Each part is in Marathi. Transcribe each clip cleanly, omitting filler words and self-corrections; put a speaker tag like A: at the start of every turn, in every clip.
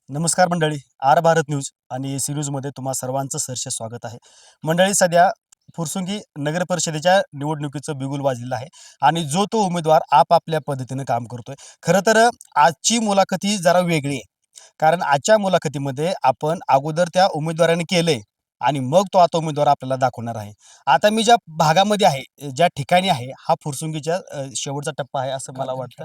A: नमस्कार मंडळी. आर भारत न्यूज आणि सी न्यूजमध्ये तुम्हा सर्वांचं सहर्ष स्वागत आहे. मंडळी, सध्या फुरसुंगी नगर परिषदेच्या निवडणुकीचं बिगुल वाजलेलं आहे आणि जो तो उमेदवार आपापल्या पद्धतीनं काम करतोय. खरं तर आजची मुलाखत ही जरा वेगळी आहे. कारण आजच्या मुलाखतीमध्ये आपण अगोदर त्या उमेदवाराने केलंय आणि मग तो आता उमेदवार आपल्याला दाखवणार आहे. आता मी ज्या भागामध्ये आहे, ज्या ठिकाणी आहे, हा फुरसुंगीच्या शेवटचा टप्पा आहे असं मला वाटतं.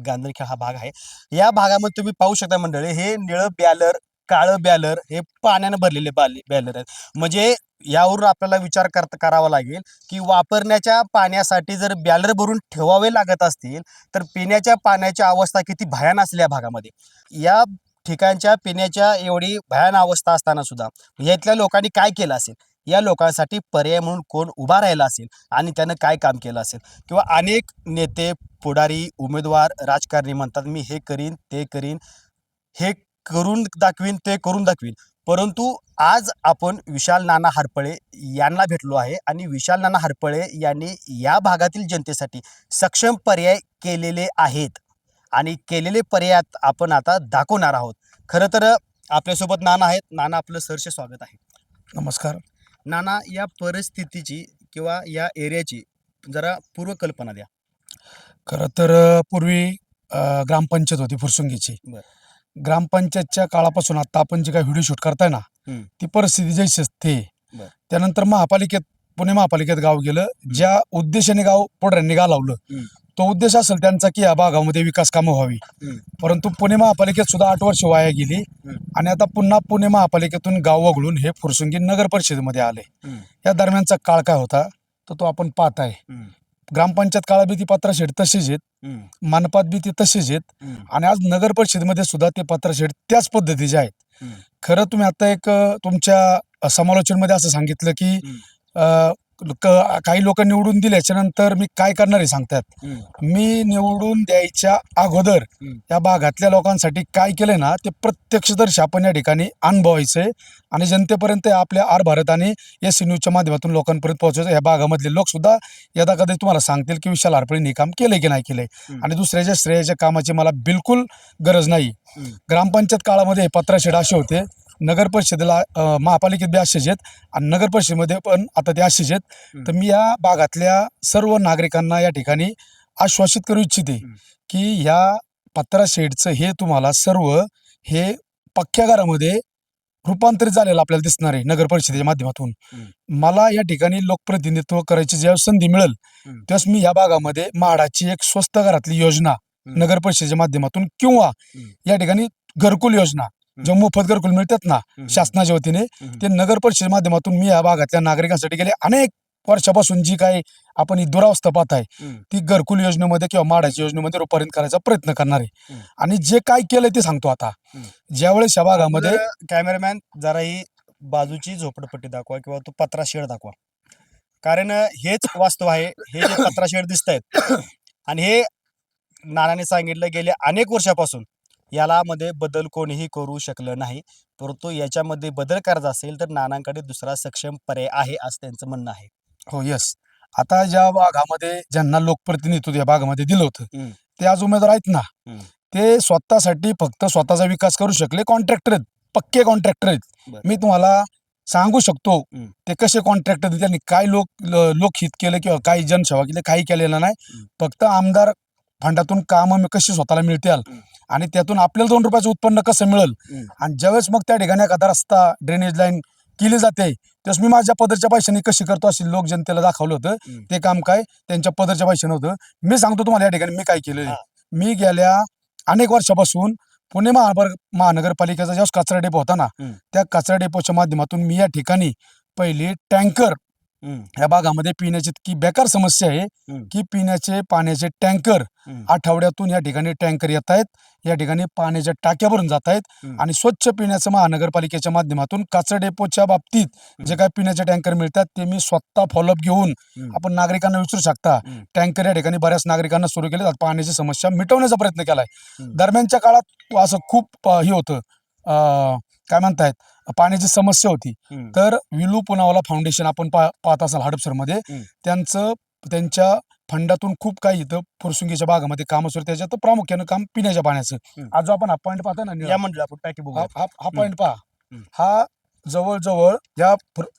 A: गांधरखेड हा भाग आहे. या भागामध्ये तुम्ही पाहू शकता मंडळी, हे निळं बॅलर, काळं बॅलर, हे पाण्यानं भरलेले बॅलर आहेत. म्हणजे यावरून आपल्याला विचार करावा लागेल, की वापरण्याच्या पाण्यासाठी जर बॅलर भरून ठेवावे लागत असतील, तर पिण्याच्या पाण्याची अवस्था किती भयान असली या भागामध्ये. या ठिकाणच्या पिण्याच्या एवढी भयान अवस्था असताना सुद्धा यातल्या लोकांनी काय केलं असेल? या लोकांसाठी पर्याय म्हणून कोण उभा राहिला असेल आणि त्यानं काय काम केलं असेल? किंवा अनेक नेते, पुढारी, उमेदवार, राजकारणी म्हणतात, मी हे करीन, ते करीन, हे करून दाखवीन, ते करून दाखवीन. परंतु आज आपण विशाल नाना हरपळे यांना भेटलो आहे आणि विशाल नाना हरपळे यांनी या भागातील जनतेसाठी सक्षम पर्याय केलेले आहेत आणि केलेले पर्याय आपण आता दाखवणार आहोत. खरं तर आपल्यासोबत नाना आहेत. नाना, आपलं सहर्ष स्वागत आहे.
B: नमस्कार.
A: नाना, या परिस्थितीची किंवा या एरियाची जरा पूर्वकल्पना द्या.
B: खरं तर पूर्वी ग्रामपंचायत होती फुरसुंगीची.
A: बरं.
B: ग्रामपंचायतच्या काळापासून आता आपण जे काही व्हिडिओ शूट करताय ना,
A: हं.
B: ती परिस्थिती जैशीच ते.
A: बरं.
B: त्यानंतर पुणे महापालिकेत गाव गेलं. ज्या उद्देशाने गाव पुढाऱ्यांनी गालावलं,
A: हं.
B: तो उद्देश असेल त्यांचा की या भागामध्ये विकास कामं व्हावी.
A: हं.
B: परंतु पुणे महापालिकेत सुद्धा 8 वर्ष वाया गेली
A: हं.
B: आणि आता पुन्हा पुणे महापालिकेतून गाव वगळून हे फुरसुंगी नगर परिषदेमध्ये आले.
A: हं.
B: या दरम्यानचा काळ काय होता, तर तो आपण पाहत आहे.
A: हं.
B: ग्रामपंचायत काळात बी ती पत्राशेड तशीच आहेत,
A: हं.
B: मनपात बी ती तशीच आहेत
A: हं.
B: आणि आज नगर परिषदेमध्ये सुद्धा ते पत्राशेड त्याच पद्धतीचे आहेत.
A: हं.
B: खरं तुम्ही आता एक तुमच्या समालोचनमध्ये असं सांगितलं की
A: हं.
B: अ, काही लोक निवडून दिल्याच्या नंतर मी काय करणार आहे सांगतात.
A: हं.
B: मी निवडून द्यायच्या अगोदर
A: हं.
B: या भागातल्या लोकांसाठी काय केलंय ना, ते प्रत्यक्षदर्शी आपण या ठिकाणी अनुभवायचंय आणि जनतेपर्यंत आपल्या आर भारत आणि एस न्यूजच्या माध्यमातून लोकांपर्यंत पोहोचायचं. या भागामधले लोक सुद्धा यदा कधी तुम्हाला सांगतील की विशाल हरपळेंनी काम केलंय की नाही केलंय.
A: हं.
B: आणि दुसऱ्याच्या श्रेयाच्या कामाची मला बिलकुल गरज नाही.
A: हं.
B: ग्रामपंचायत काळामध्ये पत्राशेड असे होते, नगर परिषदेला महापालिकेत बी असेच आहेत आणि नगर परिषदेमध्ये पण आता ते असेच आहेत. तर मी या भागातल्या सर्व नागरिकांना या ठिकाणी आश्वासित करू इच्छिते
A: हं.
B: की ह्या पत्राशेडचं हे तुम्हाला सर्व हे पक्क्या घरामध्ये रूपांतरित झालेलं आपल्याला दिसणार आहे नगर परिषदेच्या माध्यमातून.
A: हं.
B: मला या ठिकाणी लोकप्रतिनिधित्व करायची ज्यावेळेस संधी मिळेल,
A: हं.
B: त्यावेळेस मी या भागामध्ये म्हाडाची एक स्वस्त घरातली योजना
A: हं.
B: नगर परिषदेच्या माध्यमातून किंवा
A: हं.
B: या ठिकाणी घरकुल योजना, जो मोफत घरकुल मिळतात ना
A: हं.
B: शासनाच्या वतीने,
A: हं.
B: ते नगर परिषदेच्या माध्यमातून मी या भागातल्या नागरिकांसाठी गेले अनेक वर्षापासून जी काही आपण ही दुरावस्था पाहताय,
A: हं.
B: ती घरकुल योजनेमध्ये किंवा म्हाडाच्या योजनेमध्ये रूपांतरित करायचा प्रयत्न करणार आहे.
A: हं.
B: आणि जे काय केलंय ते सांगतो आता.
A: हं.
B: ज्यावेळेस या भागामध्ये
A: कॅमेरामॅन, जरा ही बाजूची झोपडपट्टी दाखवा किंवा तो पत्राशेड दाखवा. कारण हेच वास्तव आहे. हे जे पत्राशेड दिसतायत आणि हे नानाने सांगितलं गेल्या अनेक वर्षापासून याला मध्ये बदल कोणीही करू शकलं नाही. परंतु याच्यामध्ये बदल करायचा असेल तर नानांकडे दुसरा सक्षम पर्याय आहे असं त्यांचं म्हणणं आहे.
B: हो, येस. आता ज्या भागामध्ये ज्यांना लोकप्रतिनिधित्व या भागामध्ये दिलं होतं,
A: हं.
B: ते आज उमेदवार आहेत ना,
A: हं.
B: ते स्वतःसाठी फक्त स्वतःचा विकास करू शकले. कॉन्ट्रॅक्टर आहेत, पक्के कॉन्ट्रॅक्टर आहेत.
A: बरं.
B: मी तुम्हाला सांगू शकतो
A: हं.
B: ते कसे कॉन्ट्रॅक्टर आहेत. त्यांनी काय लोकहित केलं किंवा काही जनसेवा केली, काही केलेलं नाही.
A: हं.
B: फक्त आमदार फंडातून कामं कशी स्वतःला मिळतील
A: हं.
B: आणि त्यातून आपल्याला ₹2 उत्पन्न कसं मिळेल.
A: हं.
B: आणि ज्यावेळेस मग त्या ठिकाणी एखादा रस्ता, ड्रेनेज लाईन केली जाते, त्यावेळेस मी माझ्या पदरच्या पैशाने कशी करतो अशी लोक जनतेला दाखवलं होतं.
A: हं.
B: ते काम काय त्यांच्या पदरच्या पैशाने होतं. मी सांगतो तुम्हाला या ठिकाणी मी काय केलं.
A: हां.
B: मी गेल्या अनेक वर्षापासून पुणे महानगरपालिकेचा जेव्हा कचरा डेपो होता ना,
A: हं.
B: त्या कचरा डेपोच्या माध्यमातून मी या ठिकाणी पहिली टँकर,
A: हं.
B: या भागामध्ये पिण्याची इतकी बेकार समस्या आहे
A: हं.
B: की पिण्याचे पाण्याचे टँकर
A: हं.
B: आठवड्यातून या ठिकाणी टँकर येत आहेत. या ठिकाणी पाण्याच्या टाक्या भरून जात आहेत
A: हं.
B: आणि स्वच्छ पिण्याचं महानगरपालिकेच्या माध्यमातून कचरा डेपोच्या बाबतीत जे काही पिण्याचे टँकर मिळतात ते मी स्वतः फॉलोअप घेऊन
A: हं.
B: आपण नागरिकांना विचारू शकता.
A: हं.
B: टँकर या ठिकाणी बऱ्याच नागरिकांना सुरू केले, पाण्याची समस्या मिटवण्याचा प्रयत्न केलाय.
A: हं.
B: दरम्यानच्या काळात असं खूप हे होतं, काय म्हणतायत, पाण्याची समस्या होती.
A: हं.
B: तर विलू पुनावाला फाउंडेशन आपण पाहत असाल हडपसरमध्ये,
A: हं.
B: त्यांच्या फंडातून खूप काही इथं फुरसुंगीच्या भागामध्ये काम सुरू आहे. त्याच्यात प्रामुख्यानं काम पिण्याच्या पाण्याचं.
A: हम्म.
B: आज जो आपण हा पॉईंट पाहता ना निळा,
A: या मंडळी आपण टाकी
B: हा
A: बघूया.
B: हा हा पॉईंट पहा.
A: हम्म.
B: हा जवळजवळ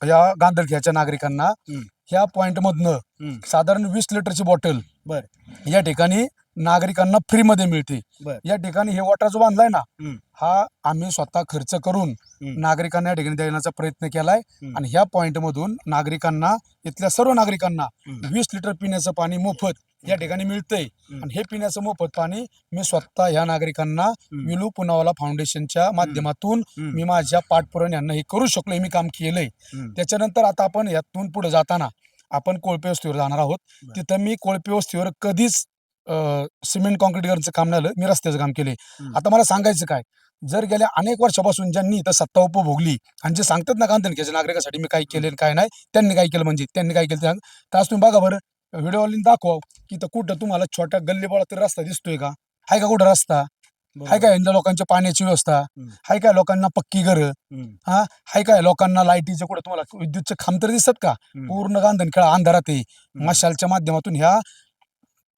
B: या गांधलख्याच्या नागरिकांना
A: हम्म.
B: ह्या पॉईंट मधनं
A: हम्म.
B: साधारण 20 लिटरची बॉटल
A: बर.
B: या ठिकाणी नागरिकांना फ्रीमध्ये मिळते.
A: बर.
B: या ठिकाणी हे वॉटर जो बांधलाय ना,
A: हम्म.
B: हा आम्ही स्वतः खर्च करून
A: हम्म.
B: नागरिकांना या ठिकाणी देण्याचा प्रयत्न केलाय.
A: हम्म.
B: आणि ह्या पॉईंट मधून नागरिकांना, इथल्या सर्व नागरिकांना
A: हम्म.
B: 20 लिटर पिण्याचं पाणी मोफत या ठिकाणी मिळतंय.
A: हम्म.
B: आणि हे पिण्याचं मोफत पाणी मी स्वतः ह्या नागरिकांना
A: हम्म.
B: विलू पुनावाला फाउंडेशनच्या माध्यमातून
A: हम्म.
B: मी माझ्या पाठपुराण यांना हे करू शकलो, हे मी काम केलंय.
A: हम्म.
B: त्याच्यानंतर आता आपण यातून पुढे जाताना आपण कोळपे वस्तीवर जाणार आहोत.
A: बरं.
B: तिथं मी कोळपे वस्तीवर कधीच सिमेंट कॉन्क्रीटचं काम नाही आलं, मी रस्त्याचं काम केले.
A: हम्म.
B: आता मला सांगायचं काय, जर गेल्या अनेक वर्षापासून ज्यांनी इथं सत्ता उपभोगली आणि जे सांगतात ना गांधनखेच्या नागरिकांसाठी मी काय केले काय नाही, त्यांनी काय केलं म्हणजे त्यांनी काय केलं तर आज तुम्ही बघा बरं, व्हिडिओवालीने दाखवा की इथं कुठं तुम्हाला छोट्या गल्लीबोळात तरी रस्ता दिसतोय का? हाय का कुठं रस्ता? हाय काय यांच्या लोकांच्या पाण्याची व्यवस्था?
A: हम्म.
B: हाय काय लोकांना पक्की घरं?
A: हम्म.
B: हा, हाय काय लोकांना लाईटीचे कुठं तुम्हाला विद्युतचे खांब तरी दिसत का?
A: हम्म.
B: पूर्ण गांधनखेळा अंधारात आहे. मशालच्या माध्यमातून ह्या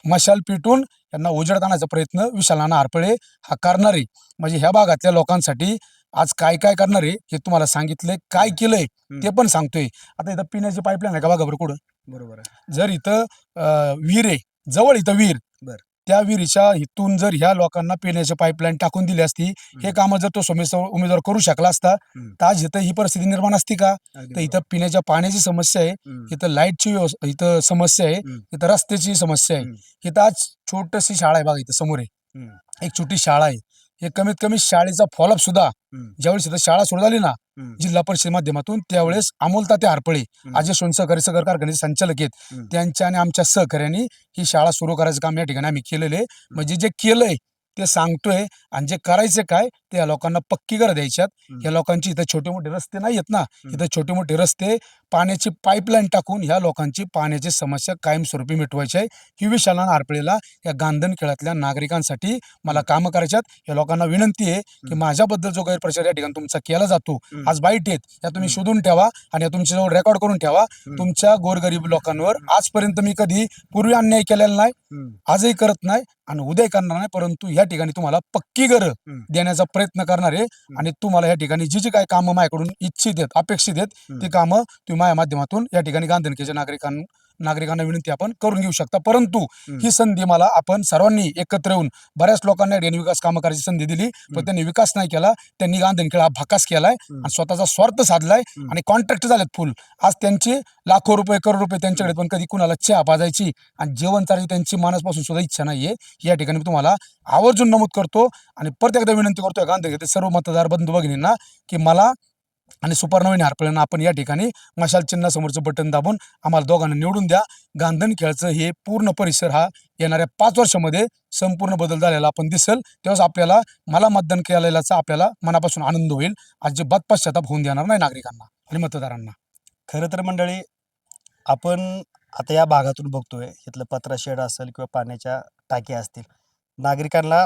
B: मशाल पेटून यांना उजेडात आणायचा प्रयत्न विशाल नाना हरपळे हा करणार आहे. म्हणजे ह्या भागातल्या लोकांसाठी आज काय काय करणार आहे हे तुम्हाला सांगितलंय, काय केलंय ते पण सांगतोय. आता इथं पिण्याची पाईपलाईन आहे का बघा बरं कुठं.
A: बरोबर आहे.
B: जर इथं विहीर आहे, जवळ इथं विहीर,
A: बर.
B: त्या विहिरीच्या इथून जर ह्या लोकांना पिण्याची पाईपलाईन टाकून दिली असती, हे कामं जर तो उमेदवार करू शकला असता, तर आज इथं ही परिस्थिती निर्माण असती का?
A: अगदी
B: तर इथं पिण्याच्या पाण्याची समस्या आहे,
A: बरोबर.
B: इथं लाईटची इथं समस्या आहे, इथं रस्त्याची समस्या आहे. इथं आज छोटीशी शाळा आहे बघा, इथं समोर आहे एक छोटी शाळा आहे. हे कमीत कमी शाळेचा फॉलोअप सुद्धा ज्यावेळेस इथं शाळा सुरू झाली ना जिल्हा परिषद माध्यमातून, त्यावेळेस अमोल तात्या हरपळे अजय सोन सहकारी सहकार कारखान्याचे संचालक आहेत, त्यांच्या आणि आमच्या सहकार्याने ही शाळा सुरू करायचं काम या ठिकाणी आम्ही केलेलं आहे. म्हणजे जे केलंय ते सांगतोय, आणि जे करायचं काय ते या लोकांना पक्की घरं द्यायच्यात. या लोकांची इथं छोटे मोठे रस्ते नाही आहेत ना, इथं छोटे मोठे रस्ते, पाण्याची पाईपलाईन टाकून ह्या लोकांची पाण्याची समस्या कायमस्वरूपी मिटवायची आहे. ही विशाल नाना हरपळेला या गांधनखेळातल्या नागरिकांसाठी मला कामं करायच्यात. या लोकांना विनंती आहे की माझ्याबद्दल जो गैरप्रचार या ठिकाणी तुमचा केला जातो, आज बाईट आहेत, या तुम्ही शोधून ठेवा आणि या तुमच्याजवळ रेकॉर्ड करून ठेवा. तुमच्या गोरगरीब लोकांवर आजपर्यंत मी कधी पूर्वी अन्याय केलेला नाही, आजही करत नाही आणि उद्या करणार नाही. परंतु या ठिकाणी तुम्हाला पक्की घरं देण्याचा प्रयत्न करणार आहे. आणि तुम्हाला या ठिकाणी जी काय कामं माझ्याकडून इच्छित आहेत, अपेक्षित आहेत, ती कामं तुम्ही माझ्या माध्यमातून या ठिकाणी गांधनखेच्या नागरिकांना विनंती आपण करून घेऊ शकता. परंतु ही संधी मला आपण सर्वांनी एकत्र येऊन, बऱ्याच लोकांना या ठिकाणी विकास कामं करायची संधी दिली, पण त्यांनी विकास नाही केला. त्यांनी गांधनखेळ हा भाकास केलाय आणि स्वतःचा स्वार्थ साधलाय आणि कॉन्ट्रॅक्ट झालेत फुल. आज त्यांचे लाखो रुपये करोड रुपये त्यांच्याकडे, पण कधी कुणाला चहा पाजायची आणि जेवण चालायची त्यांची मानसपासून सुद्धा इच्छा नाहीये. या ठिकाणी मी तुम्हाला आवर्जून नमूद करतो आणि परत एकदा विनंती करतोय गांधनखेळ सर्व मतदार बंधू भगिनींना की मला आणि सुपर्णवहिनी हरपळेंना आपण या ठिकाणी मशाल चिन्हासमोरचं बटन दाबून आम्हाला दोघांना निवडून द्या. गांधनखेळचं हे पूर्ण परिसर हा येणाऱ्या 5 वर्षामध्ये संपूर्ण बदल झालेला आपण दिसेल. तेव्हाच आपल्याला, मला मतदान केलेल्याचा आपल्याला मनापासून आनंद होईल. अजिबात पश्चाताप होऊन देणार नाही नागरिकांना आणि मतदारांना.
A: खरं तर मंडळी, आपण आता या भागातून बघतोय, इथलं पत्रा शेड असेल किंवा पाण्याच्या टाक्या असतील, नागरिकांना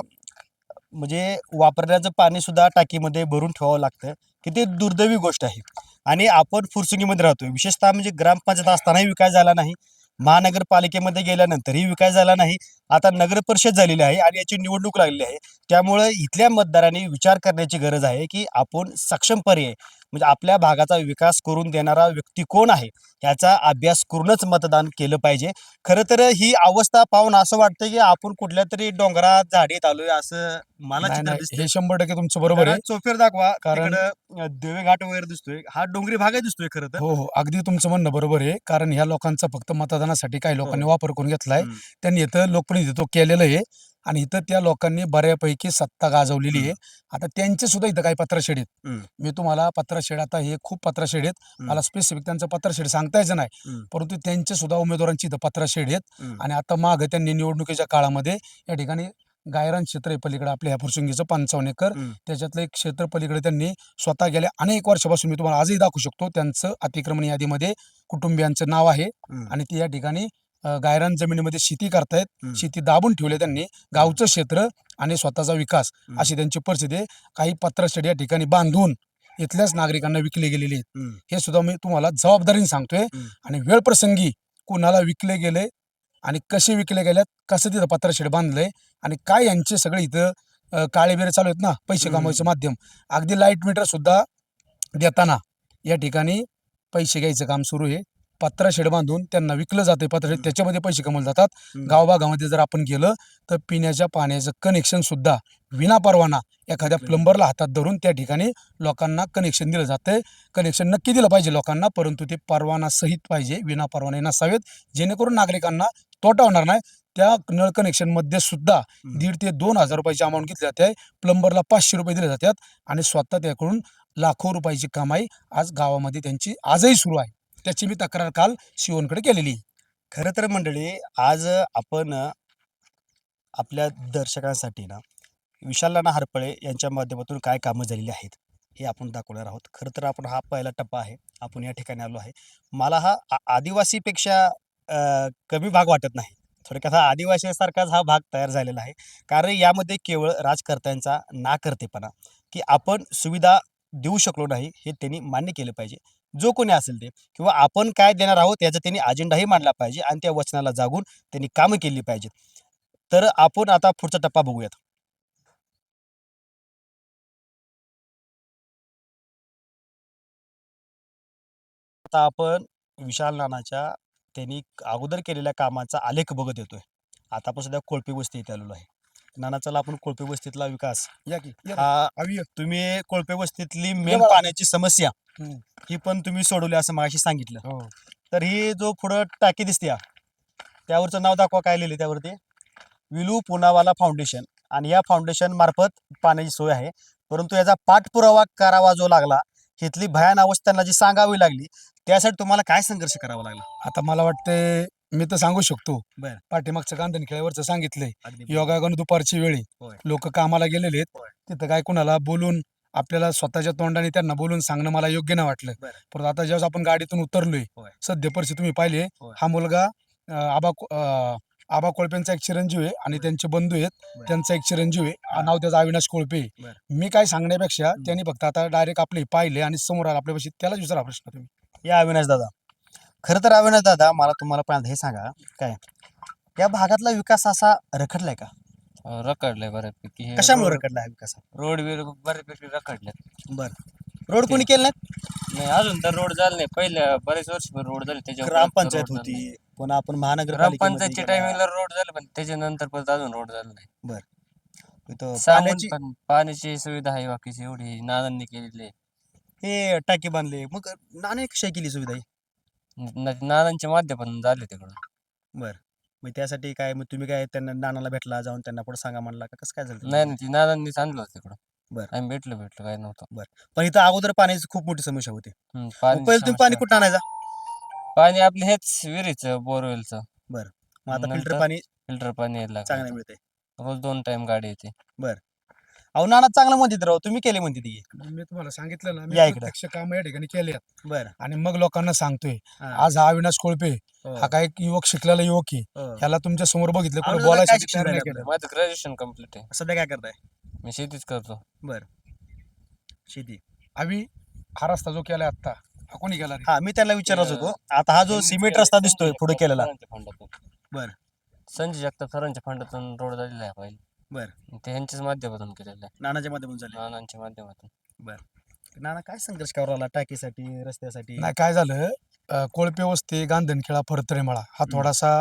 A: म्हणजे वापरण्याचं पाणी सुद्धा टाकीमध्ये भरून ठेवावं लागतं. किती दुर्दैवी गोष्ट आहे. आणि आपण फुरसुंगीमध्ये राहतोय, विशेषतः म्हणजे ग्रामपंचायत असतानाही विकास झाला नाही, महानगरपालिकेमध्ये गेल्यानंतरही विकास झाला नाही, आता नगर परिषद झालेली आहे आणि याची निवडणूक लागलेली आहे. त्यामुळे इथल्या मतदारांनी विचार करण्याची गरज आहे की आपण सक्षम पर्याय, म्हणजे आपल्या भागाचा विकास करून देणारा व्यक्ती कोण आहे याचा अभ्यास करूनच मतदान केलं पाहिजे. खरं तर ही अवस्था पाहून असं वाटतं की आपण कुठल्या तरी डोंगरात झाडीत आलोय असं मला
B: नाही
A: चित्र
B: नाही,
A: दिसतंय.
B: हे 100% तुमचं बरोबर आहे.
A: चोफेर दाखवा,
B: कारण-
A: तिकडं देवे घाट वगैरे दिसतोय, हा डोंगरी भाग दिसतोय खरं तर.
B: हो हो, अगदी तुमचं म्हणणं बरोबर आहे. कारण ह्या लोकांचा फक्त मतदानासाठी काही लोकांनी
A: हो.
B: वापर करून घेतलाय. त्यांनी इथं लोकप्रतिनिधित्व केलेलं आहे आणि इथं त्या लोकांनी बऱ्यापैकी सत्ता गाजवलेली आहे. आता त्यांचे सुद्धा इथं काही पत्रशेड आहेत. मी तुम्हाला पत्रशेड, आता हे खूप पत्रशेड आहेत, मला स्पेसिफिक त्यांचं पत्रशेड सांगता यायचं नाही, परंतु त्यांचे सुद्धा उमेदवारांची इथं पत्रशेड आहेत. आणि आता मागं त्यांनी निवडणुकीच्या काळामध्ये या ठिकाणी गायरान क्षेत्र आहे पलीकडे आपल्या ह्या फुरसुंगीचं 55 एकर, त्याच्यातलं एक क्षेत्र पलीकडे त्यांनी स्वतः गेल्या अनेक वर्षापासून, मी तुम्हाला आजही दाखवू शकतो, त्यांचं अतिक्रमण यादीमध्ये कुटुंबियांचं नाव आहे. आणि ती या ठिकाणी गायरान जमिनीमध्ये शेती करतायत, शेती दाबून ठेवले त्यांनी, गावचं क्षेत्र आणि स्वतःचा विकास, अशी त्यांची परिस्थिती आहे. काही पत्रशेड या ठिकाणी बांधून इथल्याच नागरिकांना विकले गेलेले आहेत. हे सुद्धा मी तुम्हाला जबाबदारीने सांगतोय. आणि वेळ प्रसंगी कुणाला विकले गेले आणि कसे विकले गेल्यात, कसं तिथं पत्राशेड बांधलंय आणि काय यांचे सगळे इथं काळे बेरे चालू आहेत ना, पैसे कमवायचं माध्यम. अगदी लाईट मीटर सुद्धा देताना या ठिकाणी पैसे घ्यायचं काम सुरू आहे. पत्रा बांधून त्यांना विकलं जाते पत्रा, त्याच्यामध्ये पैसे कमवले जातात. गावभागामध्ये जर आपण गेलं तर पिण्याच्या पाण्याचं कनेक्शन सुद्धा विना परवाना एखाद्या प्लंबरला हातात धरून त्या ठिकाणी लोकांना कनेक्शन दिलं जातंय. कनेक्शन नक्की दिलं पाहिजे लोकांना, परंतु ते परवाना सहित पाहिजे, विना परवाने नसावेत, जेणेकरून नागरिकांना तोटा होणार नाही. त्या नळ कनेक्शनमध्ये सुद्धा 1,500 ते 2,000 रुपयाची अमाऊंट घेतली जाते. प्लंबरला 500 रुपये दिले जातात आणि स्वतः त्याकडून लाखो रुपयाची कमाई आज गावामध्ये त्यांची आजही सुरू आहे. त्याची मी तक्रार काल शिवनकडे केलेली आहे.
A: खरं तर मंडळी, आज आपण आपल्या दर्शकांसाठी ना विशाल नाना हरपळे यांच्या माध्यमातून काय कामं झालेली आहेत हे आपण दाखवणार आहोत. खरं तर आपण हा पहिला टप्पा आहे, आपण या ठिकाणी आलो आहे. मला हा आदिवासीपेक्षा कमी भाग वाटत नाही. थोडक्यात हा आदिवासीसारखाच हा भाग तयार झालेला आहे. कारण यामध्ये केवळ राजकर्त्यांचा नाकर्तेपणा, की आपण सुविधा देऊ शकलो नाही हे त्यांनी मान्य केलं पाहिजे. जो कोणी असेल ते, किंवा आपण काय देणार आहोत याचा त्यांनी अजेंडाही मांडला पाहिजे आणि त्या वचनाला जागून त्यांनी कामं केली पाहिजेत. तर आपण आता पुढचा टप्पा बघूयात. आता आपण विशाल नानाच्या त्यांनी अगोदर केलेल्या कामाचा आलेख बघत येतोय. आता आपण सध्या कोळपे वस्ती इथे आलेलो आहे. नाना, चला आपण कोळपे वस्तीतला विकास
B: या की या
A: हा
B: हवी
A: तुम्ही कोळपे वस्तीतली
B: ये
A: मेन
B: बाळा.
A: पाण्याची समस्या
B: हम्म.
A: ही पण तुम्ही सोडवली असं मगाशी सांगितलं.
B: हो.
A: तर ही जो पुढं टाकी दिसते त्यावरचं नाव दाखवा, काय लिहिले त्यावरती? विलू पुनावाला फाउंडेशन. आणि या फाउंडेशन मार्फत पाण्याची सोय आहे. परंतु याचा पाठपुरावा करावा जो लागला, इथली भयान अवस्था त्यांना जी सांगावी लागली, त्यासाठी तुम्हाला काय संघर्ष करावा लागला?
B: आता मला वाटतंय मी तर सांगू शकतो.
A: बरं.
B: पाठीमागचं गांधनखेड्यावरचं सांगितलंय.
A: अगदी
B: योगायोगानं दुपारची वेळी
A: होय.
B: लोक कामाला गेलेले आहेत.
A: होय.
B: तिथं काय कुणाला बोलून आपल्याला स्वतःच्या तोंडाने त्यांना बोलून सांगणं मला योग्य नाही वाटलं.
A: बरं.
B: परंतु आता ज्यावेळेस आपण गाडीतून उतरलोय,
A: होय.
B: सध्या परिस्थिती तुम्ही पाहिली.
A: होय.
B: हा मुलगा आबा कोळपेंचा एक चिरंजीव आहे आणि त्यांचे बंधू आहेत,
A: बरं.
B: त्यांचा एक चिरंजीव आहे.
A: हा.
B: नाव त्याचं अविनाश कोळपे आहे.
A: बरं.
B: मी काय सांगण्यापेक्षा त्यांनी फक्त आता डायरेक्ट आपले पाहिले आणि समोर आला आपल्यापाशी, त्यालाच विचारा प्रश्न तुम्ही.
A: या अविनाश दादा, खरं तर अविनाश दादा, मला तुम्हाला पहिल्यांदा हे सांगा, काय या भागातला विकास असा रखडलाय का?
C: रखडलंय बऱ्यापैकी. हे
A: कशामुळे
C: रोड
A: रखडला हा विकास?
C: रोड बीड बऱ्यापैकी रखडल्यात.
A: बरं. रोड कोणी केलं नाही?
C: नाही, अजून तर रोड झाले नाही. पहिल्या बरेच वर्ष रोड झाले, त्याच्यावर
A: ग्रामपंचायत
C: रोड झाला
A: होती,
C: नाही.
A: पुन्हा आपण
C: ग्रामपंचायतच्या
A: महानगरपालिकेमध्ये
C: टायमिंगला रोड झालं, पण त्याच्यानंतर परत अजून रोड झाला नाही.
A: इथं
C: सांगून
A: पाण्याची
C: पण पाण्याची सुविधा आहे बाकीची एवढी नानांनी केलेली आहे.
A: हे टाकी बांधले, मग नाणे कशी केली सुविधा ही?
C: नानांच्या माध्यमातून झाले तिकडं.
A: बरं. मग त्यासाठी काय, मग तुम्ही काय त्यांना नानाला भेटला, जाऊन त्यांना पुढे सांगा म्हणला का, कसं काय झालं?
C: नाही नाही, ती नानांनीच आणलं होतं तिकडं.
A: बरं.
C: आम्ही भेटलो काय नव्हतं.
A: पण इथं अगोदर पाण्याची खूप मोठी समस्या होती. मग
C: पाणी
A: पहिले तुम्ही पाणी कुठं आणायचा?
C: पाणी आपलं हेच विहिरीचं, बोरवेलचं.
A: मग आता फिल्टर
C: नंतर
A: पाणी
C: फिल्टर पाणी यायला लागलं.
A: चांगलं मिळते.
C: रोज 2 टाइम गाडी येते.
A: अहो नाना, चांगलं म्हणतात राव, तुम्ही केले म्हणते ती.
B: मी तुम्हाला सांगितलं ना, मी
A: या इकडं.
B: प्रत्यक्ष काम या ठिकाणी केले
A: बरं.
B: आणि मग लोकांना सांगतोय.
A: हा.
B: आज हा अविनाश कोळपे
A: हो.
B: हा काय एक युवक, शिकलेला युवक आहे.
A: हो.
B: ह्याला तुमच्या समोर बघितलं
A: अहो,
B: कोणी
A: दादा, काय
B: बोलायसाठी
A: शिक्षण
B: तयार नाही
A: झालंय
B: केलं.
C: माझं ग्रॅज्युएशन कम्प्लीट आहे.
A: सध्या काय करताय?
C: मी शेतीच करतो.
A: शेती.
B: आम्ही हा रस्ता जो केलाय आता, हा कोणी केला रे?
A: हा, मी त्याला विचारत होतो. आता हा जो सिमेंट रस्ता दिसतोय पुढे केलेला,
C: सरांच्या फंडातून.
A: बरं.
C: संजय जगताप सरांच्या फंडातून रोड झालेला आहे पहिले.
A: बरं.
C: ते ह्यांच्याच माध्यमातून केलेलं आहे,
A: नानाच्या माध्यमातून झाले.
C: नानांच्या माध्यमातून.
A: नाना काय संघर्ष करावा लागला टाकीसाठी, रस्त्यासाठी?
B: नाही, काय झालं, कोळपे वस्ती, गांधनखेडा, फरतरेमाळा हा थोडासा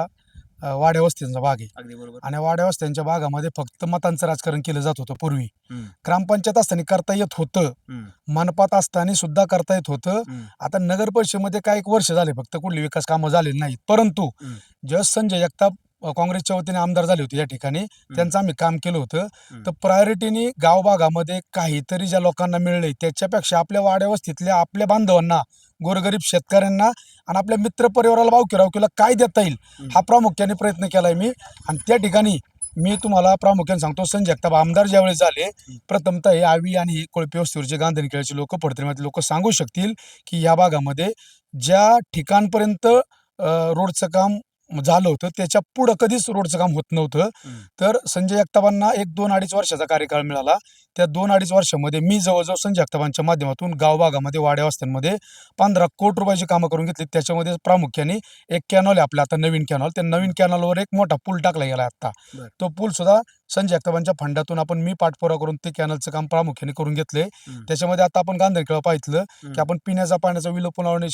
B: वाड्या वस्तींचा भाग आहे.
A: अगदी बरोबर.
B: आणि वाड्या वस्त्यांच्या भागामध्ये फक्त मतांचं राजकारण केलं जात होतं पूर्वी.
A: हम्म.
B: ग्रामपंचायत असताना करता येत होतं,
A: हम्म.
B: मनपात असताना सुद्धा करता येत होतं.
A: हम्म.
B: आता नगर परिषदेमध्ये काय 1 वर्ष झाले फक्त कुठली विकास कामं झालेली नाहीत. परंतु जेव्हा संजय जगताप काँग्रेसच्या वतीने आमदार झाले होते या ठिकाणी, त्यांचं आम्ही काम केलं होतं. तर प्रायोरिटीने गावभागामध्ये काहीतरी ज्या लोकांना मिळलंय त्याच्यापेक्षा आपल्या वाड्या वस्तीतल्या आपल्या बांधवांना, गोरगरीब शेतकऱ्यांना आणि आपल्या मित्र परिवाराला, भावकीला काय देता येईल हा प्रामुख्याने प्रयत्न केलाय मी. आणि त्या ठिकाणी मी तुम्हाला प्रामुख्याने सांगतो, संजय जगताप आमदार ज्यावेळेस झाले, प्रथमतः हे आवी आणि हे कोळपे वस्तीवरचे गांधनखेड्याचे लोक, फडतरेमाचे लोक सांगू शकतील की या भागामध्ये ज्या ठिकाणपर्यंत रोडचं काम झालं होतं त्याच्या पुढं कधीच रोडचं काम होत नव्हतं.
A: हम्म.
B: तर संजय जगतापांना एक 2-2.5 वर्षाचा कार्यकाळ मिळाला. त्या 2-2.5 वर्षामध्ये मी जवळजवळ संजय जगतापांच्या माध्यमातून गावभागामध्ये वाड्या वस्त्यांमध्ये 15 कोटी रुपयाची कामं करून घेतली. त्याच्यामध्ये प्रामुख्याने एक कॅनॉल आहे आपला आता नवीन कॅनॉल. त्या नवीन कॅनॉलवर एक मोठा पूल टाकला गेला आता.
A: बरं.
B: तो पूल सुद्धा संजय जगतापांच्या फंडातून मी पाठपुरावा करून ते कॅनलचं काम प्रामुख्याने करून घेतले. त्याच्यामध्ये आता आपण गांधरखेळा पाहिलं की आपण पिण्याचा पाण्याचा विलोपन